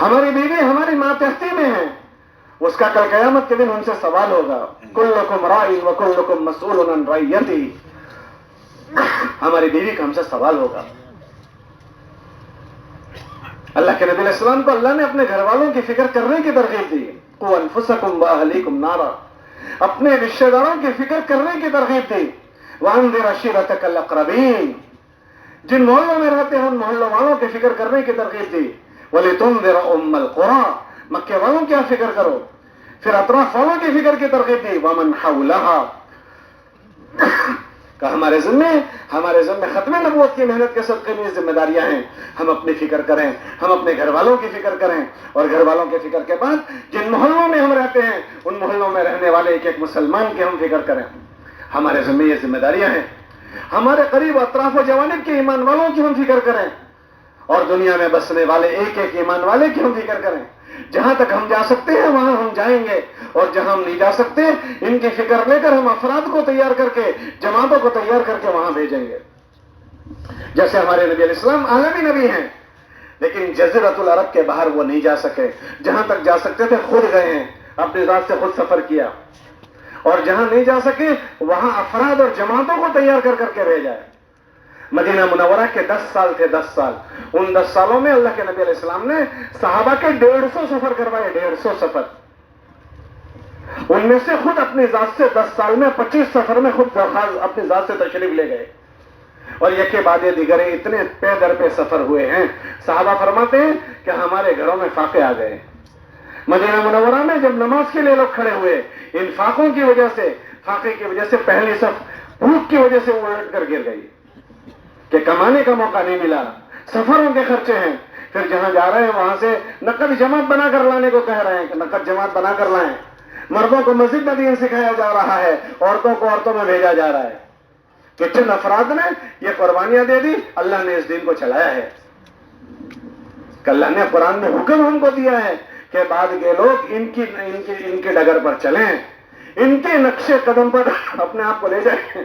ہماری بیوی ہماری ماتحتی میں ہے، اس کا کل قیامت کے دن ان سے سوال ہوگا. کلکم رائی وکلکم مسئول عن رعیتی. ہماری بیوی کا ہم سے سوال ہوگا. اللہ کے نبی علیہ السلام کو اللہ نے اپنے گھر والوں کی فکر کرنے کی ترغیب دی. قوا انفسکم واہلیکم نارا، اپنے رشتہ داروں کی فکر کرنے کی ترغیب دی. وانذر عشیرتک الاقربین، جن محلوں میں رہتے ہیں ان محلوں والوں کی فکر کرنے کی ترغیب دی. ولتنذر ام القری، مکے والوں کی فکر کرو. پھر اطراف والوں کی فکر کی ترغیب دی. ومن حولھا، کہ ہمارے ذمہ ختم نبوت کی محنت کے صدقے میں ذمہ داریاں ہیں. ہم اپنی فکر کریں، ہم اپنے گھر والوں کی فکر کریں، اور گھر والوں کی فکر کے بعد جن محلوں میں ہم رہتے ہیں ان محلوں میں رہنے والے ایک ایک مسلمان کی ہم فکر کریں. ہمارے ذمہ یہ ذمہ داریاں ہیں. ہمارے قریب اطراف و جوانب کے ایمان والوں کی ہم فکر کریں، اور دنیا میں بسنے والے ایک ایک ایمان والے کی ہم فکر کریں. جہاں تک ہم جا سکتے ہیں وہاں ہم جائیں گے، اور جہاں ہم نہیں جا سکتے ان کی فکر لے کر ہم افراد کو تیار کر کے، جماعتوں کو تیار کر کے وہاں بھیجیں گے. جیسے ہمارے نبی علیہ السلام عالمی نبی ہیں، لیکن جزیرۃ العرب کے باہر وہ نہیں جا سکے. جہاں تک جا سکتے تھے خود گئے ہیں، اپنی ذات سے خود سفر کیا. اور جہاں نہیں جا سکے وہاں افراد اور جماعتوں کو تیار کر کر کے بھیجا ہے. مدینہ منورہ کے 10 سال تھے، 10 سال. ان 10 سالوں میں اللہ کے نبی علیہ السلام نے صحابہ کے 150 سفر کروائے، 150 سفر. ان میں سے خود اپنی ذات سے 10 سال میں 25 سفر میں خود اپنی ذات سے تشریف لے گئے. اور یہ کے بعد دیگر اتنے پے در پہ سفر ہوئے ہیں. صحابہ فرماتے ہیں کہ ہمارے گھروں میں فاقے آ گئے. مدینہ منورہ میں جب نماز کے لیے لوگ کھڑے ہوئے، ان فاقوں کی وجہ سے، فاقے کی وجہ سے پہلی صف بھوک کی وجہ سے الٹ کر گر گئی کہ کمانے کا موقع نہیں ملا. سفروں کے خرچے ہیں. پھر جہاں جا رہے ہیں وہاں سے نقد جماعت بنا کر لانے کو کہہ رہے ہیں کہ نقد جماعت بنا کر لائیں. مردوں کو مسجد میں دین سکھایا جا رہا ہے، عورتوں کو عورتوں میں بھیجا جا رہا ہے. کہ چند افراد نے یہ قربانیاں دے دی، اللہ نے اس دین کو چلایا ہے. کہ اللہ نے قرآن میں حکم ہم کو دیا ہے کہ بعد کے لوگ ان کی ڈگر پر چلیں، ان کے نقش قدم پر اپنے آپ کو لے جائیں.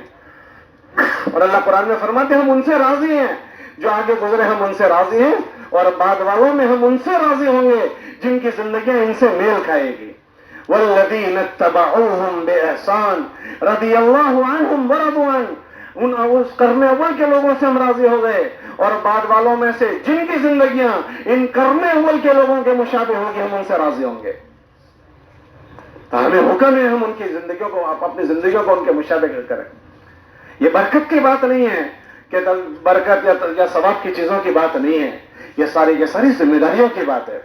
اور اللہ قرآن میں فرماتے ہیں ہم ان سے راضی ہیں، جو آگے گزرے ہم ان سے راضی ہیں، اور بعد والوں میں ہم ان سے راضی ہوں گے جن کی زندگیاں ان سے میل کھائے گی. والذین اتبعوہم بإحسان رضی اللہ عنہم ورضوا عنہ، اس کرنے اول کے لوگوں سے ہم راضی ہو گئے، اور بعد والوں میں سے جن کی زندگیاں ان کرنے اول کے لوگوں کے مشابہ ہوگی ہم ان سے راضی ہوں گے. ہمیں حکم ہے ہم ان کی زندگیوں کو، اپنی زندگیوں کو ان کے مشابہ کریں. یہ برکت کی بات نہیں ہے کہ برکت یا ثواب کی چیزوں کی بات نہیں ہے، یہ ساری ذمہ داریوں کی بات ہے.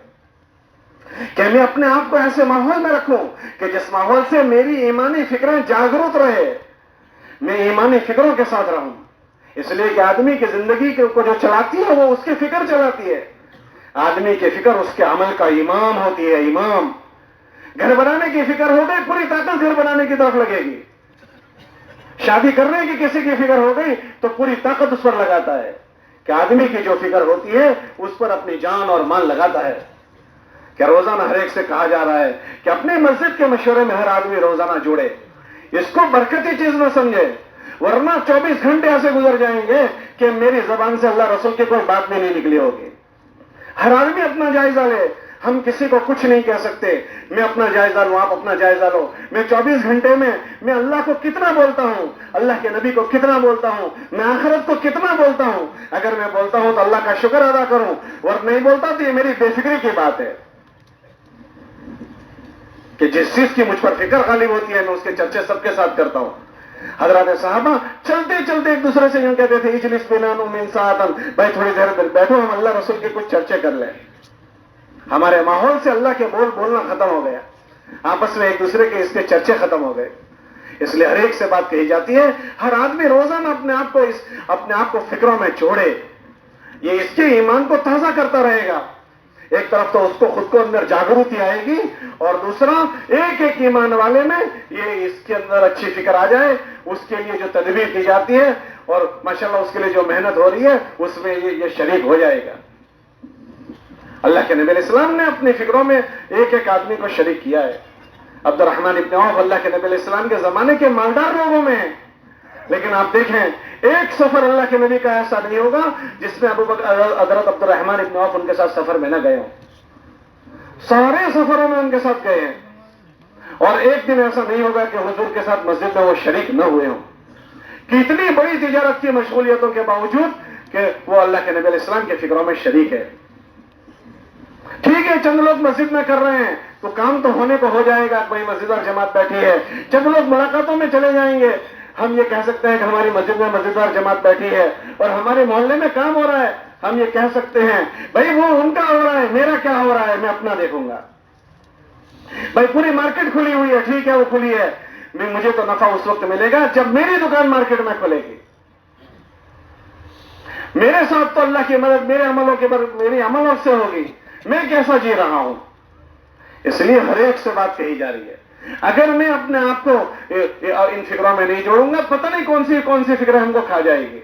کہ میں اپنے آپ کو ایسے ماحول میں رکھوں کہ جس ماحول سے میری ایمانی فکریں جاگرت رہے، میں ایمانی فکروں کے ساتھ رہوں. اس لیے کہ آدمی کی زندگی کو جو چلاتی ہے وہ اس کی فکر چلاتی ہے. آدمی کی فکر اس کے عمل کا امام ہوتی ہے. امام. گھر بنانے کی فکر ہو گئی, پوری طاقت گھر بنانے کی طرف لگے گی. شادی کرنے کی کسی کی فکر ہو گئی تو پوری طاقت اس پر لگاتا ہے. کہ آدمی کی جو فکر ہوتی ہے اس پر اپنی جان اور مال لگاتا ہے. کہ روزانہ ہر ایک سے کہا جا رہا ہے کہ اپنی مسجد کے مشورے میں ہر آدمی روزانہ جوڑے, اس کو برکتی چیز نہ سمجھے, ورنہ 24 گھنٹے ایسے گزر جائیں گے کہ میری زبان سے اللہ رسول کی کوئی بات بھی نہیں نکلی ہوگی. ہر آدمی اپنا جائزہ لے. ہم کسی کو کچھ نہیں کہہ سکتے. میں اپنا جائزہ لوں, آپ اپنا جائزہ لو. میں 24 گھنٹے میں اللہ کو کتنا بولتا ہوں, اللہ کے نبی کو کتنا بولتا ہوں, میں آخرت کو کتنا بولتا ہوں. اگر میں بولتا ہوں تو اللہ کا شکر ادا کروں, اور نہیں بولتا تو یہ میری بے فکری کی بات ہے. کہ جس چیز کی مجھ پر فکر غالب ہوتی ہے میں اس کے چرچے سب کے ساتھ کرتا ہوں. حضرات صحابہ چلتے چلتے ایک دوسرے سے یوں کہتے تھے, اجلس بنا من ساعتن, بھائی تھوڑی دیر بیٹھو, ہم اللہ رسول کے کچھ چرچے کر لیں. ہمارے ماحول سے اللہ کے بولنا ختم ہو گیا. آپس میں ایک دوسرے کے اس کے چرچے ختم ہو گئے. اس لیے ہر ایک سے بات کہی جاتی ہے. ہر آدمی روزانہ اپنے آپ کو فکروں میں چھوڑے. یہ اس کے ایمان کو تازہ کرتا رہے گا. ایک طرف تو اس کو خود کو اندر جاگروتی آئے گی, اور دوسرا ایک ایک ایمان والے میں یہ اس کے اندر اچھی فکر آ جائے. اس کے لیے جو تدبیر کی جاتی ہے اور ماشاءاللہ اس کے لیے جو محنت ہو رہی ہے اس میں یہ شریک ہو جائے گا. اللہ کے نبی علیہ السلام نے اپنی فکروں میں ایک ایک آدمی کو شریک کیا ہے. عبد الرحمن ابن عوف اللہ کے نبی علیہ السلام کے زمانے کے مالدار لوگوں میں ہیں, لیکن آپ دیکھیں ایک سفر اللہ کے نبی کا ایسا نہیں ہوگا جس میں حضرت عبد الرحمن ابن عوف ان کے ساتھ سفر میں نہ گئے ہوں. سارے سفروں میں ان کے ساتھ گئے ہیں, اور ایک دن ایسا نہیں ہوگا کہ حضور کے ساتھ مسجد میں وہ شریک نہ ہوئے ہوں. کتنی بڑی تجارت کی مشغولیتوں کے باوجود کہ وہ اللہ کے نبی علیہ السلام کے فکروں میں شریک ہے. ٹھیک ہے, چند لوگ مسجد میں کر رہے ہیں تو کام تو ہونے کو ہو جائے گا. کوئی مسجد اور جماعت بیٹھی ہے, چند لوگ ملاقاتوں میں چلے جائیں گے. ہم یہ کہہ سکتے ہیں کہ ہماری مسجد میں مسجد اور جماعت بیٹھی ہے اور ہمارے محلے میں کام ہو رہا ہے. ہم یہ کہہ سکتے ہیں بھائی وہ ان کا ہو رہا ہے, میرا کیا ہو رہا ہے, میں اپنا دیکھوں گا. بھائی پوری مارکیٹ کھلی ہوئی ہے, ٹھیک ہے وہ کھلی ہے, مجھے تو نفع اس وقت ملے گا جب میری دکان مارکیٹ میں کھلے گی. میرے ساتھ تو اللہ کی مدد میری عملوں سے ہوگی. میں کیسا جی رہا ہوں. اس لیے ہر ایک سے بات کہی جا رہی ہے. اگر میں اپنے آپ کو ان فکروں میں نہیں جوڑوں گا, پتہ نہیں کون سی فکریں ہم کو کھا جائے گی.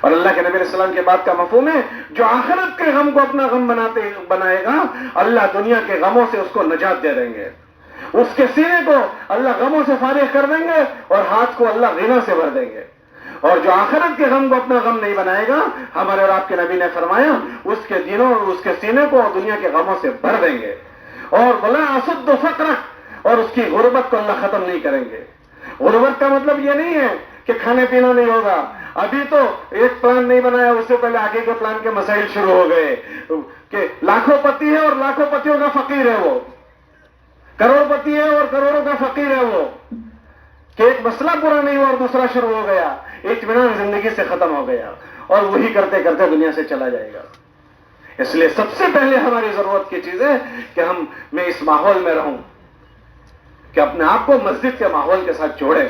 اور اللہ کے نبی علیہ السلام کے بات کا مفہوم ہے, جو آخرت کے غم کو اپنا غم بنائے گا, اللہ دنیا کے غموں سے اس کو نجات دے دیں گے. اس کے سینے کو اللہ غموں سے فارغ کر دیں گے اور ہاتھ کو اللہ غنا سے بھر دیں گے. اور جو آخرت کے غم کو اپنا غم نہیں بنائے گا, ہمارے اور آپ کے نبی نے فرمایا, اس کے دنوں اور اس کے سینے کو دنیا کے غموں سے بھر دیں گے. اور بلا اسد فقر, اور اس کی غربت کو اللہ ختم نہیں کریں گے. غربت کا مطلب یہ نہیں ہے کہ کھانے پینا نہیں ہوگا. ابھی تو ایک پلان نہیں بنایا, اس سے پہلے آگے کے پلان کے مسائل شروع ہو گئے کہ لاکھوں پتی ہے اور لاکھوں پتیوں کا فقیر ہے وہ, کروڑ پتی ہے اور کروڑوں کا فقیر ہے وہ. کہ ایک مسئلہ پورا نہیں ہوا اور دوسرا شروع ہو گیا, اطمینان زندگی سے ختم ہو گیا, اور وہی کرتے کرتے دنیا سے چلا جائے گا. اس لیے سب سے پہلے ہماری ضرورت کی چیز ہے کہ میں اس ماحول میں رہوں, کہ اپنے آپ کو مسجد کے ماحول کے ساتھ جوڑیں.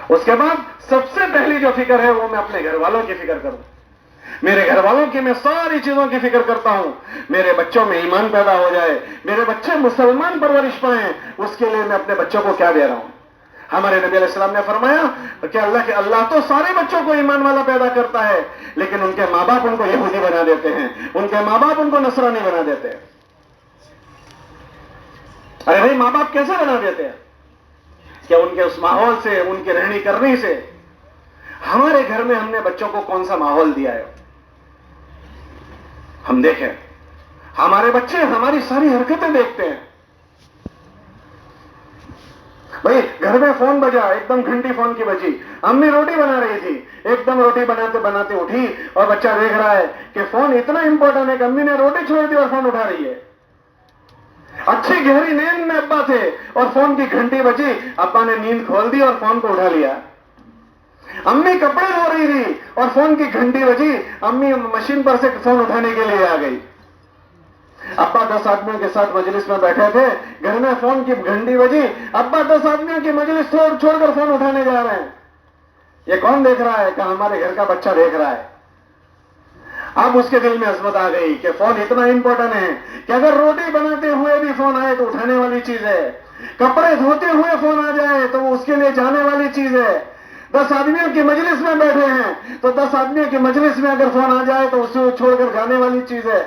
اس کے بعد سب سے پہلی جو فکر ہے وہ میں اپنے گھر والوں کی فکر کروں. میرے گھر والوں کی میں ساری چیزوں کی فکر کرتا ہوں. میرے بچوں میں ایمان پیدا ہو جائے, میرے بچے مسلمان پرورش پائیں, اس کے لیے میں اپنے بچوں کو کیا دے رہا ہوں. ہمارے نبی علیہ السلام نے فرمایا کہ اللہ تو سارے بچوں کو ایمان والا پیدا کرتا ہے, لیکن ان کے ماں باپ ان کو یہودی بنا دیتے ہیں, ان کے ماں باپ ان کو نصرانی بنا دیتے ہیں. ارے بھائی ماں باپ کیسے بنا دیتے ہیں؟ کہ ان کے اس ماحول سے, ان کی رہنی کرنی سے. ہمارے گھر میں ہم نے بچوں کو کون سا ماحول دیا ہے؟ ہم دیکھیں, ہمارے بچے ہماری ساری حرکتیں دیکھتے ہیں. بھائی گھر میں فون بجا, ایک دم گھنٹی فون کی بجی, امی روٹی بنا رہی تھی, ایک دم روٹی بناتے بناتے اٹھی اور بچہ دیکھ رہا ہے کہ فون اتنا امپورٹنٹ ہے کہ امی نے روٹی چھوڑ دی اور فون اٹھا رہی ہے. اچھی گہری نیند میں ابا تھے اور فون کی گھنٹی بجی, ابا نے نیند کھول دی اور فون کو اٹھا لیا. امی کپڑے دھو رہی تھی اور فون کی گھنٹی بجی, امی مشین پر سے فون اٹھانے کے لیے آ گئی. ابا 10 آدمیوں کے ساتھ مجلس میں بیٹھے تھے, گھر میں فون کی گھنٹی بجی, ابا 10 آدمیوں کی مجلس چھوڑ کر فون اٹھانے جا رہے ہیں. یہ کون دیکھ رہا ہے؟ کہ ہمارے گھر کا بچہ دیکھ رہا ہے. اب اس کے دل میں عظمت آ گئی کہ فون اتنا امپورٹنٹ ہے کہ اگر روٹی بناتے ہوئے بھی فون آئے تو اٹھانے والی چیز ہے, کپڑے دھوتے ہوئے فون آ جائے تو وہ اس کے لیے جانے والی چیز ہے. 10 آدمیوں کی مجلس میں بیٹھے ہیں تو 10 آدمیوں کی مجلس میں اگر فون آ جائے تو اسے چھوڑ کر جانے والی چیز ہے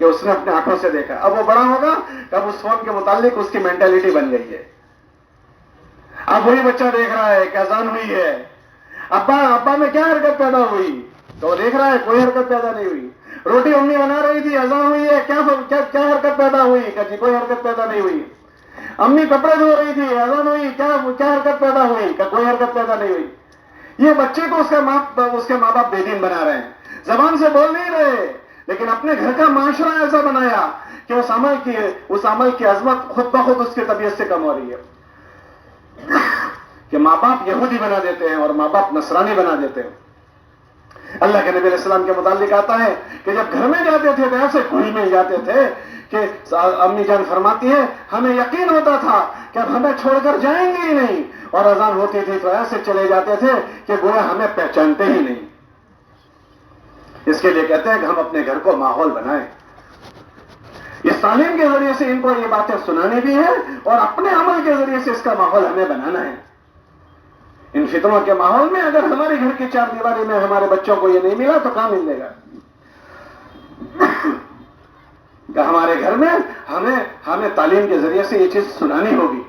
کہ اس نے اپنے آنکھوں سے دیکھا. اب وہ بڑا ہوگا تب اس فون کے متعلق اس کی مینٹلٹی بن گئی ہے. اب وہی بچہ دیکھ رہا ہے کہ اذان ہوئی ہے, ابا میں کیا حرکت پیدا ہوئی, تو وہ دیکھ رہا ہے کوئی حرکت پیدا نہیں ہوئی. روٹی امی بنا رہی تھی, اذان ہوئی ہے, کیا حرکت پیدا ہوئی, کہ جی کوئی حرکت پیدا نہیں ہوئی. امی کپڑے دھو رہی تھی, اذان ہوئی, کیا حرکت پیدا ہوئی, کہ کوئی حرکت پیدا نہیں ہوئی. یہ بچے کو اس کے ماں باپ بے دین بنا رہے ہیں, زبان سے بول نہیں رہے, لیکن اپنے گھر کا معاشرہ ایسا بنایا کہ اس عمل کی عظمت خود بخود اس کی طبیعت سے کم ہو رہی ہے. کہ ماں باپ یہودی بنا دیتے ہیں اور ماں باپ نصرانی بنا دیتے ہیں. اللہ کے نبی علیہ السلام کے متعلق آتا ہے کہ جب گھر میں جاتے تھے تو ایسے کھوئی میں جاتے تھے کہ امی جان فرماتی ہے ہمیں یقین ہوتا تھا کہ اب ہمیں چھوڑ کر جائیں گے ہی نہیں, اور اذان ہوتی تھی تو ایسے چلے جاتے تھے کہ گویا ہمیں پہچانتے ہی نہیں. اس کے لیے کہتے ہیں کہ ہم اپنے گھر کو ماحول بنائیں. اس تعلیم کے ذریعے سے ان کو یہ باتیں سنانی بھی ہے اور اپنے عمل کے ذریعے سے اس کا ماحول ہمیں بنانا ہے. ان فتنوں کے ماحول میں اگر ہمارے گھر کی 4 دیواری میں ہمارے بچوں کو یہ نہیں ملا تو کہاں ملے گا؟ کہ ہمارے گھر میں ہمیں تعلیم کے ذریعے سے یہ چیز سنانی ہوگی.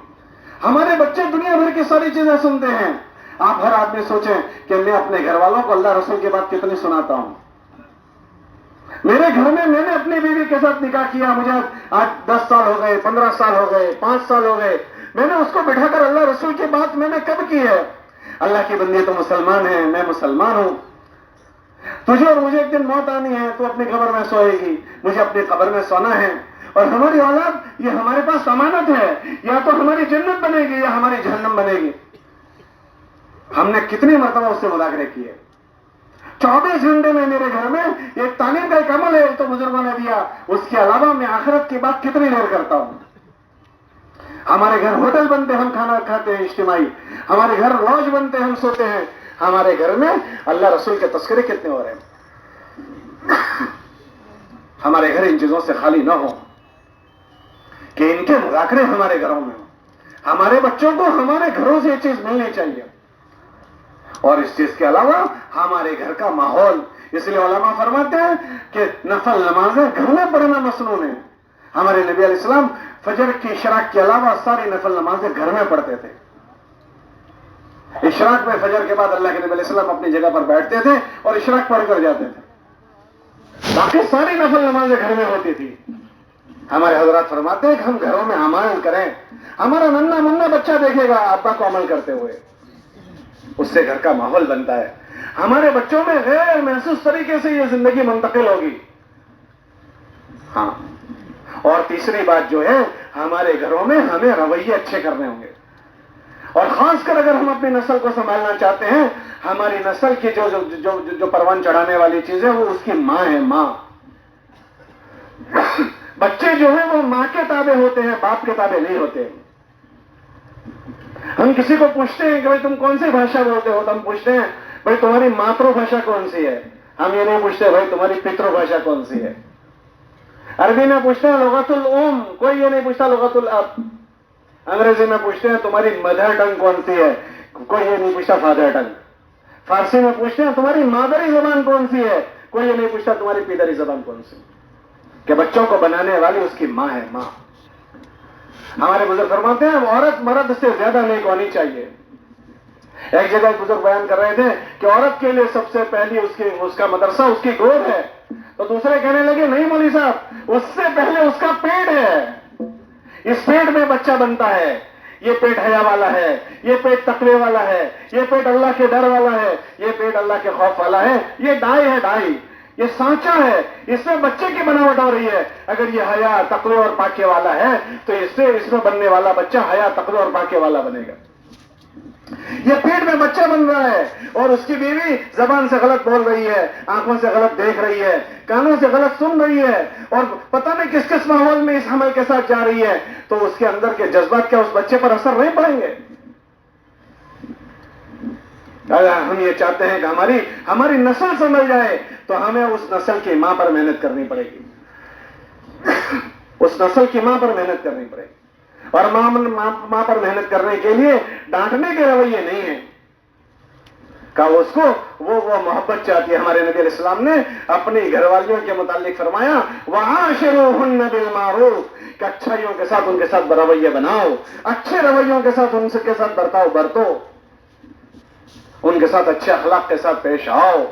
ہمارے بچے دنیا بھر کی ساری چیزیں سنتے ہیں. آپ ہر آدمی سوچیں کہ میں اپنے گھر والوں کو اللہ رسول کی بات کتنی سناتا ہوں. میرے گھر میں نے اپنی بیوی کے ساتھ نکاح کیا, مجھے آج 10 سال ہو گئے, 15 سال ہو گئے, 5 سال ہو گئے, میں نے اس کو بٹھا کر اللہ رسول کی بات میں نے کب کی ہے؟ اللہ کی بندی تو مسلمان ہے, میں مسلمان ہوں. تجھے اور مجھے ایک دن موت آنی ہے, تو اپنی قبر میں سوئے گی, مجھے اپنی قبر میں سونا ہے, اور ہماری اولاد یہ ہمارے پاس امانت ہے, یا تو ہماری جنت بنے گی یا ہماری جہنم بنے گی. ہم نے کتنی مرتبہ اس سے مذاکرے کیے. 24 گھنٹے میں میرے گھر میں ایک تعلیم کا ایک عمل ہے تو بزرگوں نے دیا, اس کے علاوہ میں آخرت کی بات کتنی دیر کرتا ہوں. ہمارے گھر ہوٹل بنتے ہم کھانا کھاتے ہیں اجتماعی, ہمارے گھر لاج بنتے ہم سوتے ہیں, ہمارے گھر میں اللہ رسول کے تذکرے کتنے ہو رہے ہیں. ہمارے گھر ان چیزوں سے خالی نہ ہو کہ ان کے مذاکرے ہمارے گھروں میں ہوں. ہمارے بچوں کو ہمارے گھروں سے یہ چیز ملنی چاہیے. اور اس چیز کے علاوہ ہمارے گھر کا ماحول, اس لیے علماء فرماتے ہیں کہ نفل نمازیں گھر میں پڑھنا مسنون ہے. ہمارے نبی علیہ السلام فجر کی اشراق کے علاوہ ساری نفل نمازیں گھر میں پڑھتے تھے. اشراق میں فجر کے بعد اللہ کے نبی علیہ السلام اپنی جگہ پر بیٹھتے تھے اور اشراق پڑھ کر جاتے تھے. باقی ساری نفل نمازیں گھر میں ہوتی تھی. ہمارے حضرات فرماتے ہیں کہ ہم گھروں میں عمل کریں. ہمارا ننھا منا بچہ دیکھے گا ابا کو عمل کرتے ہوئے, اس سے گھر کا ماحول بنتا ہے. ہمارے بچوں میں غیر محسوس طریقے سے یہ زندگی منتقل ہوگی. ہاں, اور تیسری بات جو ہے, ہمارے گھروں میں ہمیں رویے اچھے کرنے ہوں گے. اور خاص کر اگر ہم اپنی نسل کو سنبھالنا چاہتے ہیں, ہماری نسل کی جو پروان چڑھانے والی چیز ہے وہ اس کی ماں ہے. ماں, بچے جو ہیں وہ ماں کے تابع ہوتے ہیں, باپ کے تابع نہیں ہوتے. ہم کسی کو پوچھتے ہیں کہ بھائی تم کون سی بھاشا بولتے ہو, تو ہم پوچھتے ہیں بھائی تمہاری ماترو بھاشا کون سی ہے. ہم یہ نہیں پوچھتے بھائی تمہاری پترو بھاشا کون سی ہے. عربی میں پوچھتے ہیں لغت الام, کوئی یہ نہیں پوچھتا لغت الاب. انگریزی میں پوچھتے ہیں تمہاری مدر ٹنگ کون سی ہے, کوئی یہ نہیں پوچھتا فادر ٹنگ. فارسی میں پوچھتے ہیں تمہاری مادری زبان کون سی ہے, کوئی یہ نہیں پوچھتا تمہاری پیدری زبان کون سی. کہ بچوں کو بنانے والی اس کی ماں ہے. ماں, ہمارے بزرگ فرماتے ہیں عورت مرد سے زیادہ نیک ہونی چاہیے. ایک جگہ ایک بزرگ بیان کر رہے تھے کہ عورت کے لیے سب سے پہلی اس کا مدرسہ اس کی گود ہے. تو دوسرے کہنے لگے نہیں مولوی صاحب, اس سے پہلے اس کا پیٹ ہے. اس پیٹ میں بچہ بنتا ہے. یہ پیٹ حیا والا ہے, یہ پیٹ تقوی والا ہے, یہ پیٹ اللہ کے ڈر والا ہے, یہ پیٹ اللہ کے خوف والا ہے. یہ ڈائی ہے, ڈائی, یہ سانچا ہے, اس میں بچے کی بناوٹ ہو رہی ہے. اگر یہ حیا تقوی اور پاکے والا ہے تو اس میں بننے والا بچہ حیا تقوی اور پاکے والا بنے گا. یہ پیٹ میں بچہ بن رہا ہے اور اس کی بیوی زبان سے غلط بول رہی ہے، آنکھوں سے غلط دیکھ رہی ہے، کانوں سے غلط سن رہی ہے، اور پتہ نہیں کس کس ماحول میں اس حمل کے ساتھ جا رہی ہے، تو اس کے اندر کے جذبات کیا اس بچے پر اثر نہیں پڑیں گے؟ اگر ہم یہ چاہتے ہیں کہ ہماری نسل سنبھل جائے تو ہمیں اس نسل کی ماں پر محنت کرنی پڑے گی، اس نسل کی ماں پر محنت کرنی پڑے گی۔ اور ماں پر محنت کرنے کے لیے ڈانٹنے کے رویے نہیں ہیں کہ اس کو وہ محبت چاہتی ہے۔ ہمارے نبی علیہ السلام نے اپنی گھر والیوں کے متعلق فرمایا وَعَاشِرُوهُنَّ بِالْمَعْرُوفِ کہ اچھائیوں کے ساتھ ان کے ساتھ رویے بناؤ، اچھے رویوں کے ساتھ ان کے ساتھ برتاؤ برتو، ان کے ساتھ اچھے اخلاق کے ساتھ پیش آؤ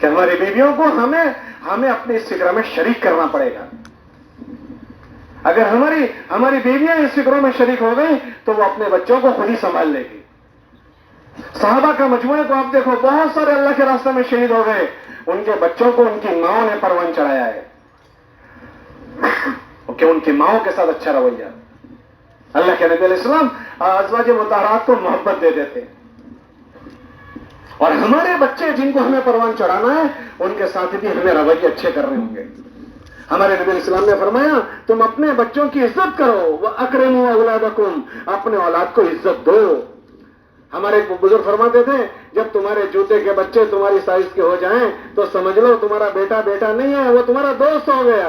کہ ہماری بیویوں کو ہمیں اپنی اس فکر میں شریک کرنا پڑے گا۔ اگر ہماری بیویاں اس فکروں میں شریک ہو گئی تو وہ اپنے بچوں کو خود ہی سنبھال لے گی۔ صحابہ کا مجموعے کو آپ دیکھو، بہت سارے اللہ کے راستے میں شہید ہو گئے، ان کے بچوں کو ان کی ماؤں نے پروان چڑھایا ہے کہ ان کی ماؤں کے ساتھ اچھا رویہ۔ اللہ کے نبی علیہ السلام ازواج مطہرات کو محبت دے دیتے، اور ہمارے بچے جن کو ہمیں پروان چڑھانا ہے ان کے ساتھ بھی ہمیں رویے اچھے کرنے ہوں گے۔ ہمارے نبی علیہ السلام نے فرمایا تم اپنے بچوں کی عزت کرو، وَأَكْرِمُوا أَوْلَادَكُمْ اپنے اولاد کو عزت دو۔ ہمارے ایک بزرگ فرماتے تھے جب تمہارے جوتے کے بچے تمہاری سائز کے ہو جائیں تو سمجھ لو تمہارا بیٹا نہیں ہے، وہ تمہارا دوست ہو گیا،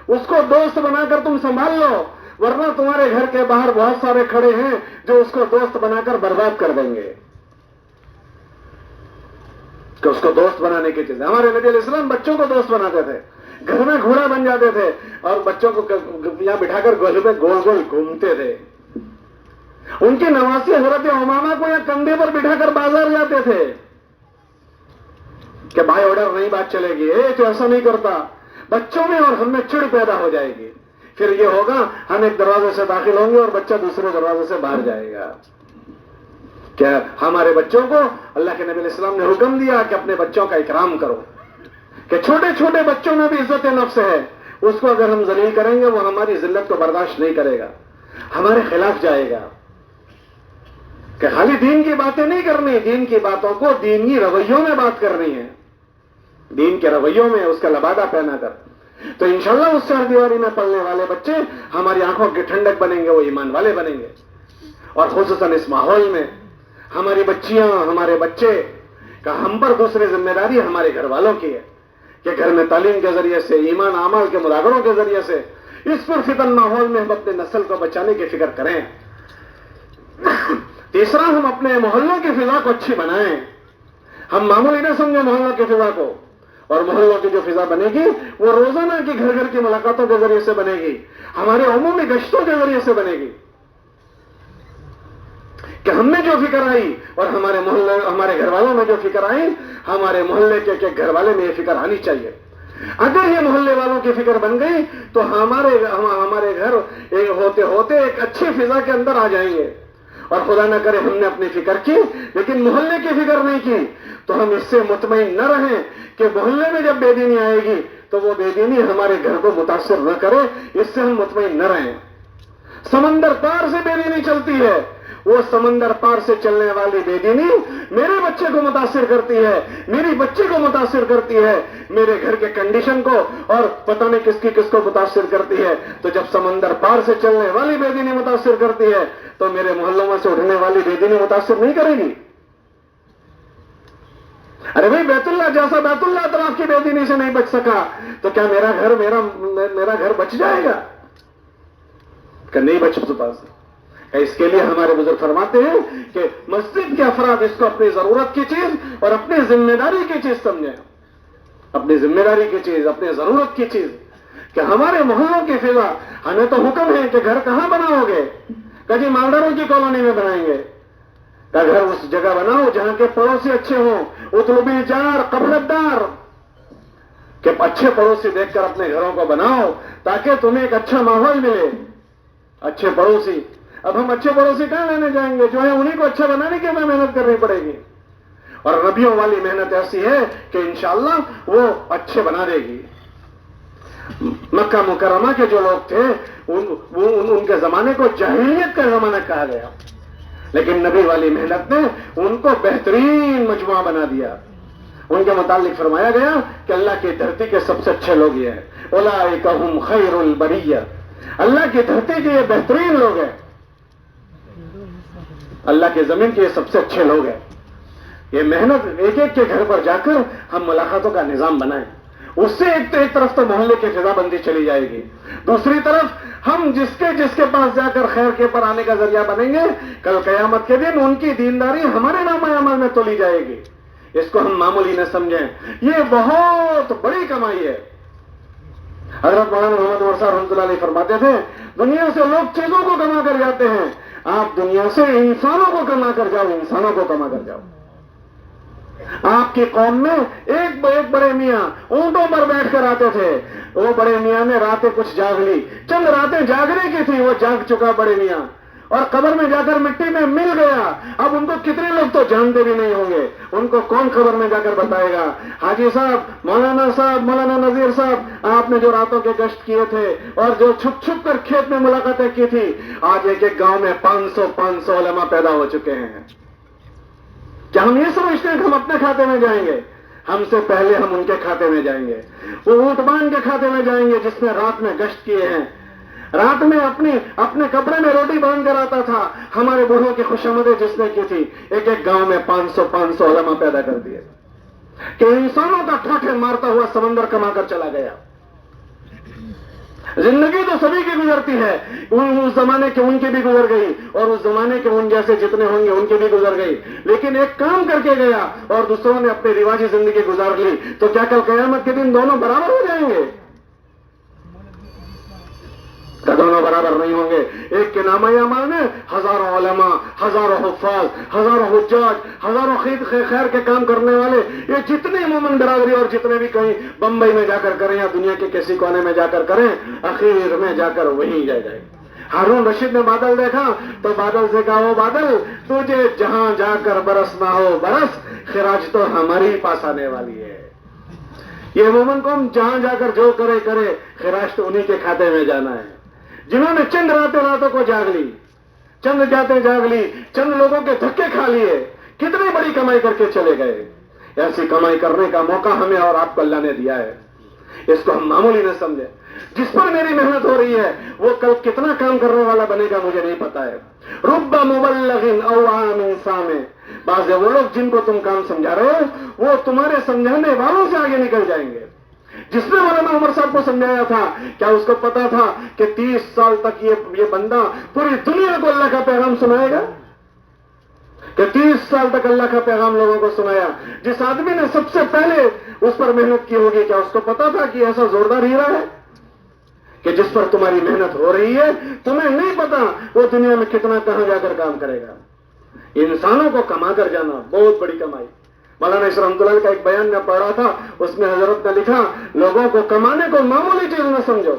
اس کو دوست بنا کر تم سنبھال لو، ورنہ تمہارے گھر کے باہر بہت سارے کھڑے ہیں جو اس کو دوست بنا کر برباد کر دیں گے۔ کہ اس کو دوست بنانے کی چیز، ہمارے نبی علیہ السلام بچوں کو دوست بناتے تھے، گھر میں گھوڑا بن جاتے تھے اور بچوں کو یہاں بٹھا کر گول پہ گول گول گھومتے تھے۔ ان کی نواسی حضرت امامہ کو یا کندھے پر بٹھا کر بازار جاتے تھے کہ بھائی آرڈر نہیں بات چلے گی، تو ایسا نہیں کرتا، بچوں میں اور ہم میں چڑ پیدا ہو جائے گی، پھر یہ ہوگا ہم ایک دروازے سے داخل ہوں گے اور بچہ دوسرے دروازے سے باہر جائے گا۔ کیا ہمارے بچوں کو اللہ کے نبی علیہ السلام نے حکم دیا کہ اپنے بچوں کا اکرام کرو، کہ چھوٹے چھوٹے بچوں میں بھی عزت نفس ہے، اس کو اگر ہم ذلیل کریں گے وہ ہماری ذلت کو برداشت نہیں کرے گا، ہمارے خلاف جائے گا۔ کہ خالی دین کی باتیں نہیں کرنی، دین کی باتوں کو دینی رویوں میں بات کرنی ہے، دین کے رویوں میں اس کا لبادہ پہنا کر، تو انشاءاللہ اس چار دیواری میں پلنے والے بچے ہماری آنکھوں کی ٹھنڈک بنیں گے، وہ ایمان والے بنیں گے۔ اور خصوصاً اس ماحول میں ہماری بچیاں ہمارے بچے کا ہم پر دوسری ذمہ داری ہمارے گھر والوں کی ہے کہ گھر میں تعلیم کے ذریعے سے، ایمان اعمال کے مظاہروں کے ذریعے سے اس پرفتن ماحول میں ہم اپنے نسل کو بچانے کی فکر کریں۔ تیسرا، ہم اپنے محلوں کی فضا کو اچھی بنائیں، ہم معمولی نہ سمجھیں محلوں کی فضا کو، اور محلوں کی جو فضا بنے گی وہ روزانہ کی گھر گھر کی ملاقاتوں کے ذریعے سے بنے گی، ہمارے عمومی گشتوں کے ذریعے سے بنے گی کہ ہم نے جو فکر آئی اور ہمارے محلے ہمارے گھر والوں میں جو فکر آئی، ہمارے محلے کے گھر والے میں یہ فکر آنی چاہیے۔ اگر یہ محلے والوں کی فکر بن گئی تو ہمارے گھر ہوتے ہوتے ایک اچھی فضا کے اندر آ جائیں گے، اور خدا نہ کرے ہم نے اپنی فکر کی لیکن محلے کی فکر نہیں کی تو ہم اس سے مطمئن نہ رہیں کہ محلے میں جب بے دینی آئے گی تو وہ بے دینی ہمارے گھر کو متاثر نہ کرے، اس سے ہم مطمئن نہ رہیں۔ سمندر پار سے بے دینی چلتی ہے، وہ سمندر پار سے چلنے والی بے دینی میرے بچے کو متاثر کرتی ہے، میری بچی کو متاثر کرتی ہے، میرے گھر کے کنڈیشن کو، اور پتہ نہیں کس کو متاثر کرتی ہے۔ تو جب سمندر پار سے چلنے والی بے دینی متاثر کرتی ہے تو میرے محلوں میں سے اٹھنے والی بے دینی متاثر نہیں کرے گی۔ ارے بھائی، بیت اللہ جیسا بیت اللہ اطراف کی بے دینی سے نہیں بچ سکا تو کیا میرا گھر بچ جائے گا؟ کہ نہیں بچ سکتا۔ اس کے لیے ہمارے بزرگ فرماتے ہیں کہ مسجد کے افراد اس کو اپنی ضرورت کی چیز اور اپنی ذمہ داری کی چیز سمجھیں، اپنی ذمہ داری کی چیز، اپنی ضرورت کی چیز، کہ ہمارے محلوں کی فضا، ہمیں تو حکم ہے کہ گھر کہاں بناؤ گے؟ کہ جی مالداروں کی کالونی میں بنائیں گے، کہ گھر اس جگہ بناؤ جہاں کے پڑوسی اچھے ہوں، اطلب الجار قبل الدار، کہ اچھے پڑوسی دیکھ کر اپنے گھروں کو بناؤ تاکہ تمہیں ایک اچھا ماحول ملے۔ اچھے پڑوسی، اب ہم اچھے پڑوسی کہاں لینے جائیں گے؟ جو ہے انہیں کو اچھا بنانے کے ہمیں محنت کرنی پڑے گی، اور نبیوں والی محنت ایسی ہے کہ انشاءاللہ وہ اچھے بنا دے گی۔ مکہ مکرمہ کے جو لوگ تھے ان کے زمانے کو جاہلیت کا زمانہ کہا گیا، لیکن نبی والی محنت نے ان کو بہترین مجموعہ بنا دیا. ان کے متعلق فرمایا گیا کہ اللہ کی دھرتی کے سب سے اچھے لوگ یہ ہیں، اولئک ھم خیر البریہ، اللہ کی دھرتی کے یہ بہترین لوگ ہیں، اللہ کی زمین کے یہ سب سے اچھے لوگ ہیں. یہ محنت ایک ایک کے گھر پر جا کر ہم ملاقاتوں کا نظام بنائیں. اس سے ایک طرف تو محلے کی فضا بندی چلی جائے گی، دوسری طرف ہم جس کے پاس جا کر خیر کے پر آنے کا ذریعہ بنیں گے، کل قیامت کے دن ان کی دینداری ہمارے نامہ عمل میں تولی جائے گی. اس کو ہم معمولی نہ سمجھیں، یہ بہت بڑی کمائی ہے. حضرت مولانا محمد عمر صاحب رحمۃ اللہ علیہ فرماتے تھے، دنیا سے لوگ چیزوں کو کما کر جاتے ہیں، آپ دنیا سے انسانوں کو کما کر جاؤ، انسانوں کو کما کر جاؤ. آپ کی قوم میں ایک بڑے میاں اونٹوں پر بیٹھ کر آتے تھے. وہ بڑے میاں نے راتیں کچھ جاگ لی، چند راتیں جاگنے کی تھی، وہ جاگ چکا بڑے میاں، اور قبر میں جا کر مٹی میں مل گیا. اب ان کو کتنے لوگ تو جانتے بھی نہیں ہوں گے، ان کو کون قبر میں جا کر بتائے گا، حاجی صاحب، مولانا نذیر صاحب، آپ نے جو راتوں کے گشت کیے تھے اور جو چھپ چھپ کر کھیت میں ملاقاتیں کی تھی، آج ایک ایک گاؤں میں 500 علماء پیدا ہو چکے ہیں. کیا ہم یہ سمجھتے ہیں کہ ہم اپنے کھاتے میں جائیں گے؟ ہم سے پہلے ہم ان کے کھاتے میں جائیں گے. وہ اونٹبان کے کھاتے میں جائیں گے جس نے رات میں گشت کیے ہیں، رات میں اپنے کپڑے میں روٹی باندھ کر آتا تھا. ہمارے بوڑھوں کی خوشامدیں جس نے کی تھی، ایک ایک گاؤں میں 500 علماء پیدا کر دیے کہ انسانوں کا ٹھاٹھے مارتا ہوا سمندر کما کر چلا گیا. زندگی تو سبھی کی گزرتی ہے، اس زمانے کے ان کی بھی گزر گئی، اور اس زمانے کے ان جیسے جتنے ہوں گے ان کی بھی گزر گئی. لیکن ایک کام کر کے گیا اور دوسروں نے اپنی رواجی زندگی گزار لی، تو کیا کل قیامت کے دن دونوں برابر ہو جائیں گے؟ دونوں برابر نہیں ہوں گے. ایک کے نامہ اعمال میں ہزاروں علماء، ہزاروں حفاظ، ہزاروں حجاج، ہزاروں خیر کے کام کرنے والے، یہ جتنے مومن برادری اور جتنے بھی کہیں بمبئی میں جا کر کریں یا دنیا کے کسی کونے میں جا کر کریں، اخیر میں جا کر وہیں جائے. ہارون رشید نے بادل دیکھا تو بادل سے کہا، وہ بادل تجھے جہاں جا کر برسنا ہو برس، خراج تو ہمارے ہی پاس آنے والی ہے. یہ مومن قوم جہاں جا کر جو کرے خراج تو انہی کے کھاتے میں جانا ہے. جنہوں نے چند راتوں کو جاگ لی، چند جاتیں جاگ لی، چند لوگوں کے دھکے کھا لیے، کتنی بڑی کمائی کر کے چلے گئے. ایسی کمائی کرنے کا موقع ہمیں اور آپ کو اللہ نے دیا ہے. اس کو ہم معمولی نہ سمجھیں. جس پر میری محنت ہو رہی ہے وہ کل کتنا کام کرنے والا بنے گا مجھے نہیں پتا ہے. رب مبلغ او عام انسان، بعض وہ لوگ جن کو تم کام سمجھا رہے ہو وہ تمہارے سمجھانے والوں سے آگے نکل جائیں گے. جس نے مولانا عمر صاحب کو سمجھایا تھا، کیا اس کو پتا تھا کہ 30 سال تک یہ بندہ پوری دنیا کو اللہ کا پیغام سنائے گا؟ کہ 30 سال تک اللہ کا پیغام لوگوں کو سنایا. جس آدمی نے سب سے پہلے اس پر محنت کی ہوگی، کیا اس کو پتا تھا کہ ایسا زوردار ہیرا ہے کہ جس پر تمہاری محنت ہو رہی ہے تمہیں نہیں پتا وہ دنیا میں کتنا کہاں جا کر کام کرے گا. انسانوں کو کما کر جانا بہت بڑی کمائی. مولانا اسرا رحمۃ اللہ کا ایک بیان میں پڑھ رہا تھا، اس میں حضرت نے لکھا، لوگوں کو کمانے کو معمولی چیز نہ سمجھو.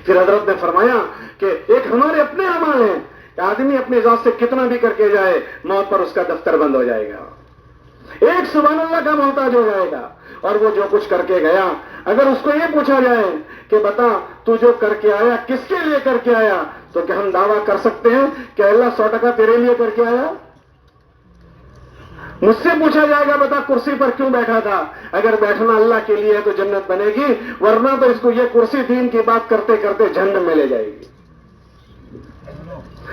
پھر حضرت نے فرمایا کہ ایک ہمارے اپنے اعمال ہیں کہ آدمی اپنی ذات سے کتنا بھی کر کے جائے، موت پر اس کا دفتر بند ہو جائے گا. ایک سبحان اللہ کا محتاج ہو جائے گا. اور وہ جو کچھ کر کے گیا، اگر اس کو یہ پوچھا جائے کہ بتا تو جو کر کے آیا کس کے لیے کر کے آیا، تو کیا ہم دعویٰ کر سکتے ہیں کہ اللہ 100% تیرے لیے کر کے آیا؟ مجھ سے پوچھا جائے گا، بتا کرسی پر کیوں بیٹھا تھا؟ اگر بیٹھنا اللہ کے لیے ہے تو جنت بنے گی، ورنہ تو اس کو یہ کرسی دین کی بات کرتے کرتے جہنم میں لے جائے گی.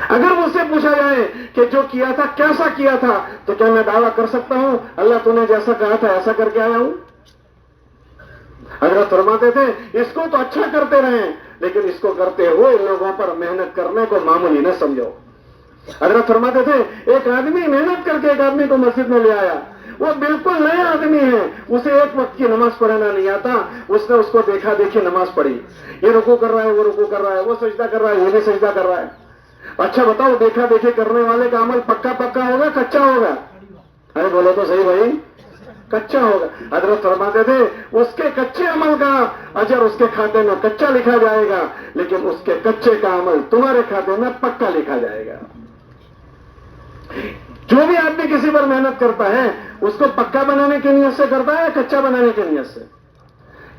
اگر مجھ سے پوچھا جائے کہ جو کیا تھا کیسا کیا تھا، تو کیا میں دعویٰ کر سکتا ہوں اللہ تو نے جیسا کہا تھا ایسا کر کے آیا ہوں؟ حضرت فرماتے تھے اس کو تو اچھا کرتے رہیں، لیکن اس کو کرتے ہوئے لوگوں پر محنت کرنے کو معمولی نہ سمجھو. حضرت فرماتے تھے ایک آدمی محنت کر کے ایک آدمی کو مسجد میں لے آیا، وہ بالکل نیا آدمی ہے، اسے ایک وقت کی نماز پڑھنا نہیں آتا، اس نے اس کو دیکھا دیکھی نماز پڑھی، یہ رکوع کر رہا ہے، وہ رکوع کر رہا ہے، وہ سجدہ کر رہا ہے، یہ بھی سجدہ کر رہا ہے. اچھا بتاؤ، دیکھا دیکھی کرنے والے کا عمل پکا ہوگا کچا ہوگا؟ ارے بولو تو صحیح بھائی، کچا ہوگا. حضرت فرماتے تھے اس کے کچے عمل کا اجر اس کے کھاتے میں کچا لکھا جائے گا، لیکن اس کے کچے کا عمل تمہارے کھاتے میں پکا لکھا جائے گا. جو بھی آدمی کسی پر محنت کرتا ہے اس کو پکا بنانے کی نیت سے کرتا ہے یا کچا بنانے کی نیت سے؟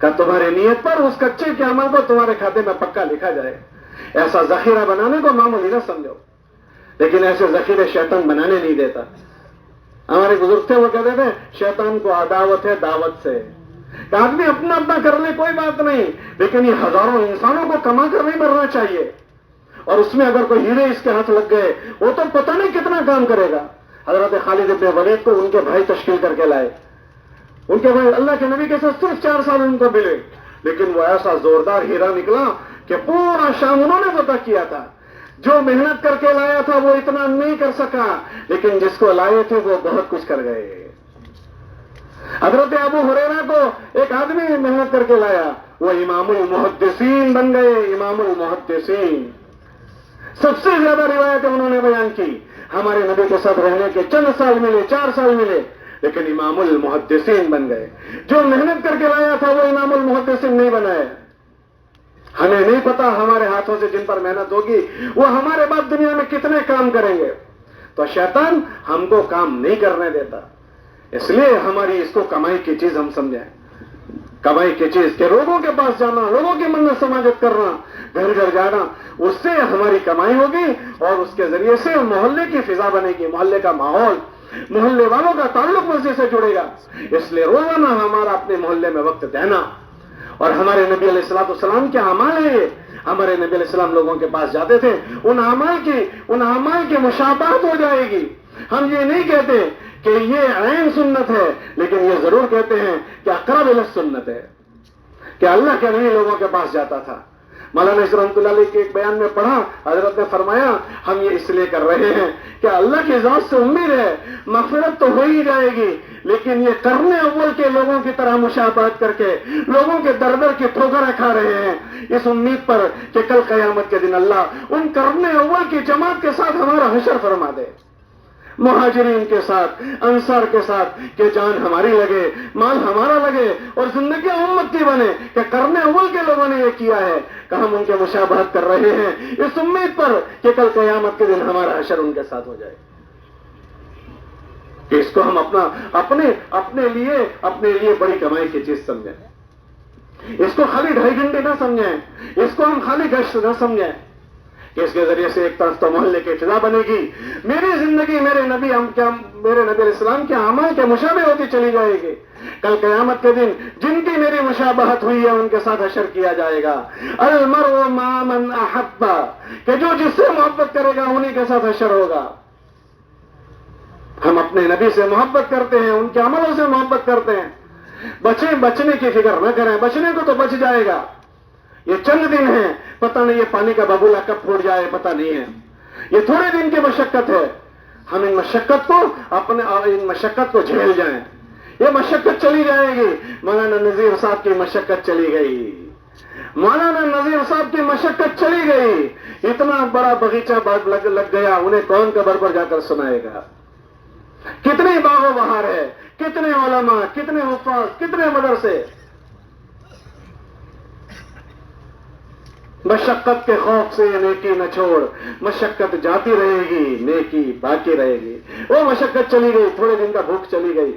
کہ تمہاری نیت پر اس کچے کے عمل کو تمہارے کھاتے میں پکا لکھا جائے. ایسا ذخیرہ بنانے کو معمولی نہ سمجھو. لیکن ایسے ذخیرے شیطان بنانے نہیں دیتا. ہمارے بزرگ تھے وہ کہتے تھے شیطان کو عداوت ہے دعوت سے. کہ آدمی اپنا اپنا کر لے کوئی بات نہیں، لیکن یہ ہزاروں انسانوں کو کما کر نہیں مرنا چاہیے. اور اس میں اگر کوئی ہیرے اس کے ہاتھ لگ گئے وہ تو پتہ نہیں کتنا کام کرے گا. حضرت خالد ابن ولید کو ان کے بھائی تشکیل کر کے لائے. ان کے بھائی اللہ کے نبی کے ساتھ صرف 4 سال ان کو ملے، لیکن وہ ایسا زوردار ہیرا نکلا کہ پورا شام انہوں نے فتح کیا تھا. جو محنت کر کے لایا تھا وہ اتنا نہیں کر سکا، لیکن جس کو لائے تھے وہ بہت کچھ کر گئے. حضرت ابو ہریرہ کو ایک آدمی محنت کر کے لایا، وہ امام المحدثین بن گئے. امام المحدثین سب سے زیادہ روایتیں انہوں نے بیان کی. ہمارے نبی کے ساتھ رہنے کے چند سال ملے، 4 سال ملے، لیکن امام المحدثین بن گئے. جو محنت کر کے لایا تھا وہ امام المحدثین نہیں بنائے. ہمیں نہیں پتا ہمارے ہاتھوں سے جن پر محنت ہوگی وہ ہمارے بعد دنیا میں کتنے کام کریں گے. تو شیطان ہم کو کام نہیں کرنے دیتا. اس لیے ہماری اس کو کمائی کی چیز ہم سمجھیں. کمائی کی چیز کہ لوگوں کے پاس جانا، لوگوں کی منت سماجت کرنا، گھر گھر جانا، اس سے ہماری کمائی ہوگی اور اس کے ذریعے سے محلے کی فضا بنے گی، محلے کا ماحول، محلے والوں کا تعلق مسجد سے جڑے گا. اس لیے روزانہ ہمارا اپنے محلے میں وقت دینا. اور ہمارے نبی علیہ الصلوۃ والسلام کے اعمال ہیں. ہمارے نبی علیہ السلام لوگوں کے پاس جاتے تھے، ان اعمال کی مشابہت ہو جائے گی. ہم یہ نہیں کہتے کہ یہ عین سنت ہے، لیکن یہ ضرور کہتے ہیں کہ اقرب الی السنت ہے، کہ اللہ کے نبی لوگوں کے پاس جاتا تھا. مولانا اسرار رحمۃ اللہ علیہ کے ایک بیان میں پڑھا، حضرت نے فرمایا ہم یہ اس لیے کر رہے ہیں کہ اللہ کی ذات سے امید ہے مغفرت تو ہو ہی جائے گی، لیکن یہ کرنے اول کے لوگوں کی طرح مشابہت کر کے لوگوں کے در در کی ٹھوکریں کھا رہے ہیں، اس امید پر کہ کل قیامت کے دن اللہ ان کرنے اول کی جماعت کے ساتھ ہمارا حشر فرما دے، مہاجرین کے ساتھ، انصار کے ساتھ، کہ جان ہماری لگے، مال ہمارا لگے اور زندگی امت کی بنے کہ کرنے اول کے لوگوں نے یہ کیا ہے کہ ہم ان کے مشابہت کر رہے ہیں اس امید پر کہ کل قیامت کے دن ہمارا حشر ان کے ساتھ ہو جائے. کہ اس کو ہم اپنے لیے بڑی کمائی کی چیز سمجھیں. اس کو خالی 2.5 گھنٹے نہ سمجھیں، اس کو ہم خالی گشت نہ سمجھیں کہ اس کے ذریعے سے ایک طرف تو محلے کی فضا بنے گی، میری زندگی میرے نبی علیہ السلام کے اعمال کے مشابہ ہوتی چلی جائے گی. کل قیامت کے دن جن کی میری مشابہت ہوئی ہے ان کے ساتھ حشر کیا جائے گا. المرء مع من احب، کہ جو جس سے محبت کرے گا انہی کے ساتھ حشر ہوگا. ہم اپنے نبی سے محبت کرتے ہیں، ان کے عملوں سے محبت کرتے ہیں. بچنے کی فکر نہ کریں، بچنے کو تو بچ جائے گا. یہ چند دن ہیں، پتہ نہیں یہ پانی کا ببولا کب پھوٹ جائے پتہ نہیں ہے. یہ تھوڑے دن کی مشقت ہے. ہم ان مشقت کو جھیل جائیں. یہ مشقت چلی جائے گی. مولانا نذیر صاحب کی مشقت چلی گئی، مولانا نذیر صاحب کی مشقت چلی گئی. اتنا بڑا باغیچہ لگ گیا، انہیں کون قبر پر جا کر سنائے گا؟ کتنی باغ و بہار ہے، کتنے علماء، کتنے حفاظ، کتنے مدرسے. مشقت کے خوف سے نیکی نہ چھوڑ، مشقت جاتی رہے گی، نیکی باقی رہے گی. وہ مشقت چلی گئی، تھوڑے دن کا بھوک چلی گئی،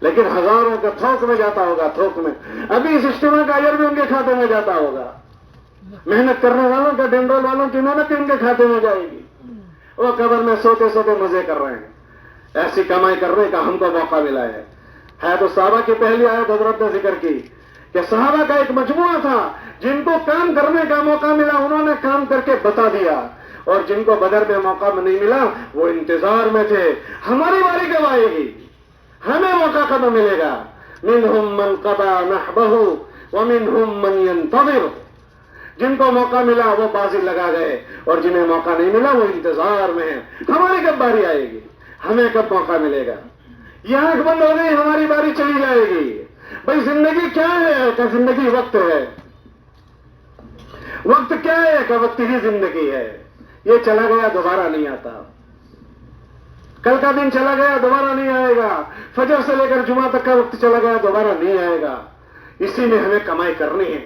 لیکن ہزاروں کا تھوک میں جاتا ہوگا، تھوک میں. ابھی اس اجتماع کا اجر بھی ان کے کھاتے میں جاتا ہوگا. محنت کرنے والوں کا، ڈنڈول والوں کی محنت ان کے کھاتے میں جائے گی. وہ قبر میں سوتے سوتے مزے کر رہے ہیں. ایسی کمائی کرنے کا ہم کو موقع ملا ہے. تو صحابہ کی پہلی آیت حضرت نے ذکر کی کہ صحابہ کا ایک مجموعہ تھا جن کو کام کرنے کا موقع ملا، انہوں نے کام کر کے بتا دیا، اور جن کو بدر میں موقع نہیں ملا وہ انتظار میں تھے ہماری باری کب آئے گی، ہمیں موقع کب ملے گا. منہم من قضى نحبہ ومنہم من ينتظر. جن کو موقع ملا وہ بازی لگا گئے، اور جنہیں موقع نہیں ملا وہ انتظار میں ہیں ہماری کب باری آئے گی، ہمیں کب موقع ملے گا. یہ آنکھ بند ہو گئی، ہماری باری چلی جائے گی. بھئی زندگی کیا ہے کہ زندگی وقت ہے. وقت کیا ہے کہ وقت ہی زندگی ہے. یہ چلا گیا دوبارہ نہیں آتا. کل کا دن چلا گیا دوبارہ نہیں آئے گا. فجر سے لے کر جمعہ تک کا وقت چلا گیا دوبارہ نہیں آئے گا. اسی میں ہمیں کمائی کرنی ہے.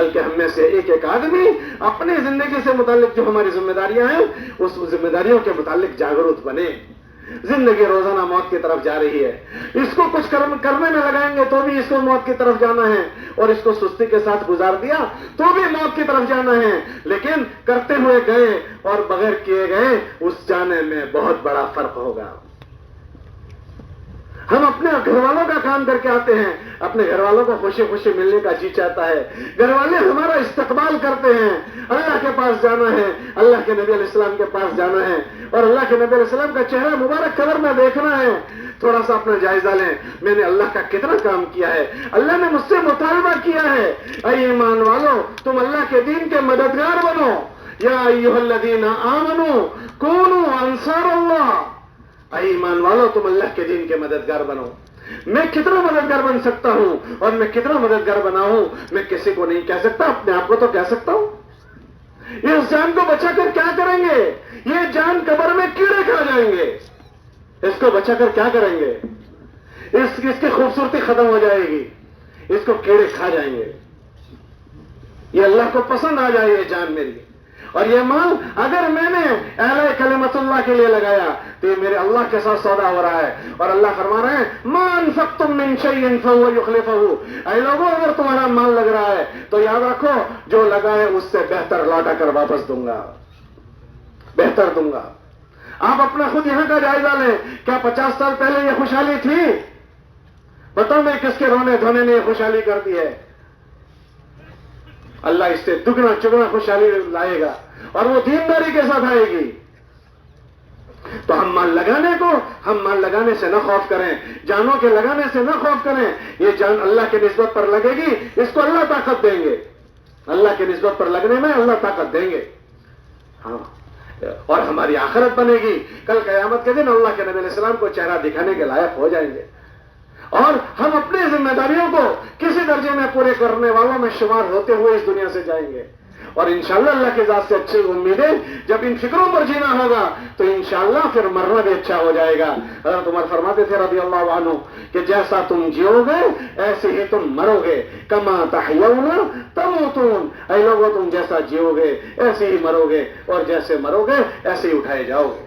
بلکہ ہم میں سے ایک ایک آدمی اپنی زندگی سے متعلق جو ہماری ذمہ داریاں ہیں اس ذمہ داریوں کے متعلق جاگرت بنے. زندگی روزانہ موت کی طرف جا رہی ہے. اس کو کچھ کرنے میں لگائیں گے تو بھی اس کو موت کی طرف جانا ہے, اور اس کو سستی کے ساتھ گزار دیا تو بھی موت کی طرف جانا ہے. لیکن کرتے ہوئے گئے اور بغیر کیے گئے, اس جانے میں بہت بڑا فرق ہوگا. ہم اپنے گھر والوں کا کام کر کے آتے ہیں, اپنے گھر والوں کو خوشی خوشی ملنے کا جی چاہتا ہے, گھر والے ہمارا استقبال کرتے ہیں, اللہ کے پاس جانا ہے, اللہ کے نبی علیہ السلام کے پاس جانا ہے, اور اللہ کے نبی علیہ السلام کا چہرہ مبارک قبر میں دیکھنا ہے. تھوڑا سا اپنا جائزہ لیں, میں نے اللہ کا کتنا کام کیا ہے, اللہ نے مجھ سے مطالبہ کیا ہے. اے ایمان والو, تم اللہ کے دین کے مددگار بنو. یا ایھا الذین آمنوا کونوا انصار اللہ. اے ایمان والو, تم اللہ کے دین کے مددگار بنو. میں کتنا مددگار بن سکتا ہوں اور میں کتنا مددگار بنا ہوں, میں کسی کو نہیں کہہ سکتا, اپنے آپ کو تو کہہ سکتا ہوں. اس جان کو بچا کر کیا کریں گے؟ یہ جان قبر میں کیڑے کھا جائیں گے. اس کو بچا کر کیا کریں گے؟ اس کی خوبصورتی ختم ہو جائے گی, اس کو کیڑے کھا جائیں گے. یہ اللہ کو پسند آ جائے یہ جان میری, اور یہ مال اگر میں نے اعلی کلمت اللہ کے لیے لگایا تو یہ میرے اللہ کے ساتھ سودا ہو رہا ہے. اور اللہ فرما رہے ہیں ما انفقتم من شیء فهو یخلفہ. اے لوگوں, اگر تمہارا مال لگ رہا ہے تو یاد رکھو جو لگائے اس سے بہتر لوٹا کر واپس دوں گا, بہتر دوں گا. آپ اپنا خود یہاں کا جائزہ لیں. کیا 50 سال پہلے یہ خوشحالی تھی؟ بتاؤ میں کس کے رونے دھونے نے یہ خوشحالی کر دی ہے. اللہ اس سے دگنا چگنا خوشحالی لائے گا, اور وہ دینداری کے ساتھ آئے گی. تو ہم مال لگانے سے نہ خوف کریں, جانوں کے لگانے سے نہ خوف کریں. یہ جان اللہ کی نسبت پر لگے گی, اس کو اللہ طاقت دیں گے. اللہ کی نسبت پر لگنے میں اللہ طاقت دیں گے. ہاں, اور ہماری آخرت بنے گی. کل قیامت کے دن اللہ کے نبی علیہ السلام کو چہرہ دکھانے کے لائق ہو جائیں گے, اور ہم اپنی ذمہ داریوں کو کسی درجے میں پورے کرنے والوں میں شمار ہوتے ہوئے اس دنیا سے جائیں گے. اور انشاءاللہ اللہ کی ذات سے اچھی امیدیں, جب ان فکروں پر جینا ہوگا تو انشاءاللہ پھر مرنا بھی اچھا ہو جائے گا. حضرت عمر فرماتے تھے رضی اللہ عنہ کہ جیسا تم جیو گے ایسے ہی تم مرو گے. کما تحیون تموتون. اے لوگوں, تم جیسا جیو گے ایسے ہی مرو گے, اور جیسے مرو گے ایسے ہی اٹھائے جاؤ گے.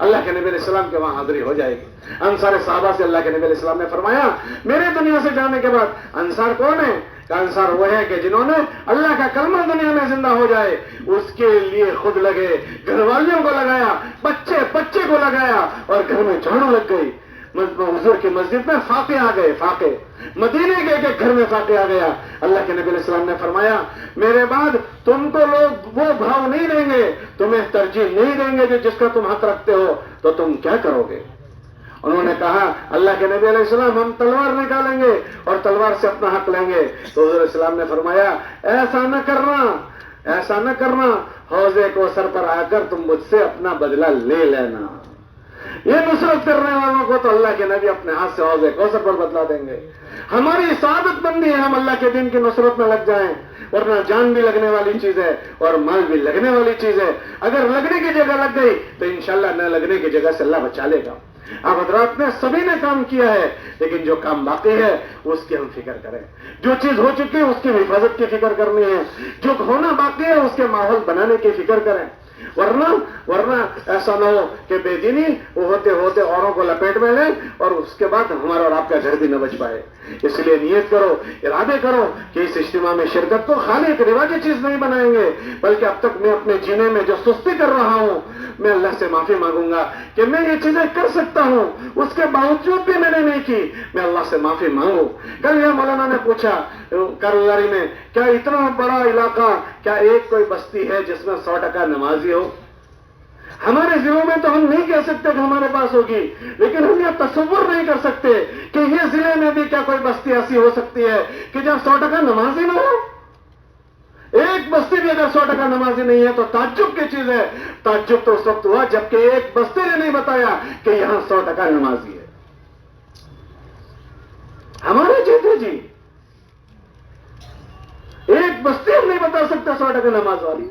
اللہ کے نبی علیہ السلام کے وہاں حاضری ہو جائے گی. انصار صحابہ سے اللہ کے نبی علیہ السلام نے فرمایا میرے دنیا سے جانے کے بعد انصار کون ہے؟ کہ انصار وہ ہے کہ جنہوں نے اللہ کا کلمہ دنیا میں زندہ ہو جائے اس کے لیے خود لگے, گھر والیوں کو لگایا, بچے کو لگایا, اور گھر میں جھاڑو لگ گئی. حضور کی مسجد میں فاقے آ گئے, فاقے مدینے کے گھر میں فاقے آ گیا. اللہ کے نبی علیہ السلام نے فرمایا میرے بعد تم کو لوگ وہ بھاؤ نہیں دیں گے, تمہیں ترجیح نہیں دیں گے جو جس کا تم حق رکھتے ہو, تو تم کیا کرو گے؟ انہوں نے کہا اللہ کے نبی علیہ السلام ہم تلوار نکالیں گے اور تلوار سے اپنا حق لیں گے. تو حضور علیہ السلام نے فرمایا ایسا نہ کرنا, حوضے کو سر پر آ کر تم مجھ سے اپنا بدلہ لے لینا. یہ نصرت کرنے والوں کو تو اللہ کے نبی اپنے ہاتھ سے حوضے کو سر پر بدلا دیں گے. ہماری سعادت بندی ہے ہم اللہ کے دین کی نصرت میں لگ جائیں, ورنہ جان بھی لگنے والی چیز ہے اور مال بھی لگنے والی چیز ہے. اگر لگنے کی جگہ لگ گئی تو انشاءاللہ نہ لگنے کی جگہ سے اللہ بچا لے گا. آپ حضرات نے سبھی نے کام کیا ہے, لیکن جو کام باقی ہے اس کی ہم فکر کریں. جو چیز ہو چکی ہے اس کی حفاظت کی فکر کرنی ہے, جو ہونا باقی ہے اس کے ماحول بنانے کی فکر کریں. ورنہ ایسا نہ ہو کہ بے دینی وہ ہوتے ہوتے اوروں کو لپیٹ میں لیں اور اس کے بعد ہمارا اور آپ کا گھر بھی نہ بچ پائے. اس لیے نیت کرو, ارادے کرو کہ اس اجتماع میں شرکت کو خالی ایک رواجی چیز نہیں بنائیں گے, بلکہ اب تک میں اپنے جینے میں جو سستی کر رہا ہوں میں اللہ سے معافی مانگوں گا کہ میں یہ چیزیں کر سکتا ہوں, اس کے باوجود بھی میں نے نہیں کی. میں اللہ سے معافی مانگوں. کل یہ مولانا نے پوچھا کارگزاری میں, کیا اتنا بڑا علاقہ, کیا ایک کوئی بستی ہے جس میں 100% نمازی ہو؟ ہمارے ضلعوں میں تو ہم نہیں کہہ سکتے کہ ہمارے پاس ہوگی, لیکن ہم یہ تصور نہیں کر سکتے کہ یہ ضلع میں بھی کیا کوئی بستی ایسی ہو سکتی ہے کہ جہاں 100% نمازی نہ ہو. ایک بستی بھی اگر 100% نمازی نہیں ہے تو تعجب کی چیز ہے. تعجب تو اس وقت ہوا جبکہ ایک بستی نے نہیں بتایا کہ یہاں 100% نمازی ہے. ہمارے چیتے جی ایک بستی ہم نہیں بتا سکتے 100% نماز والی.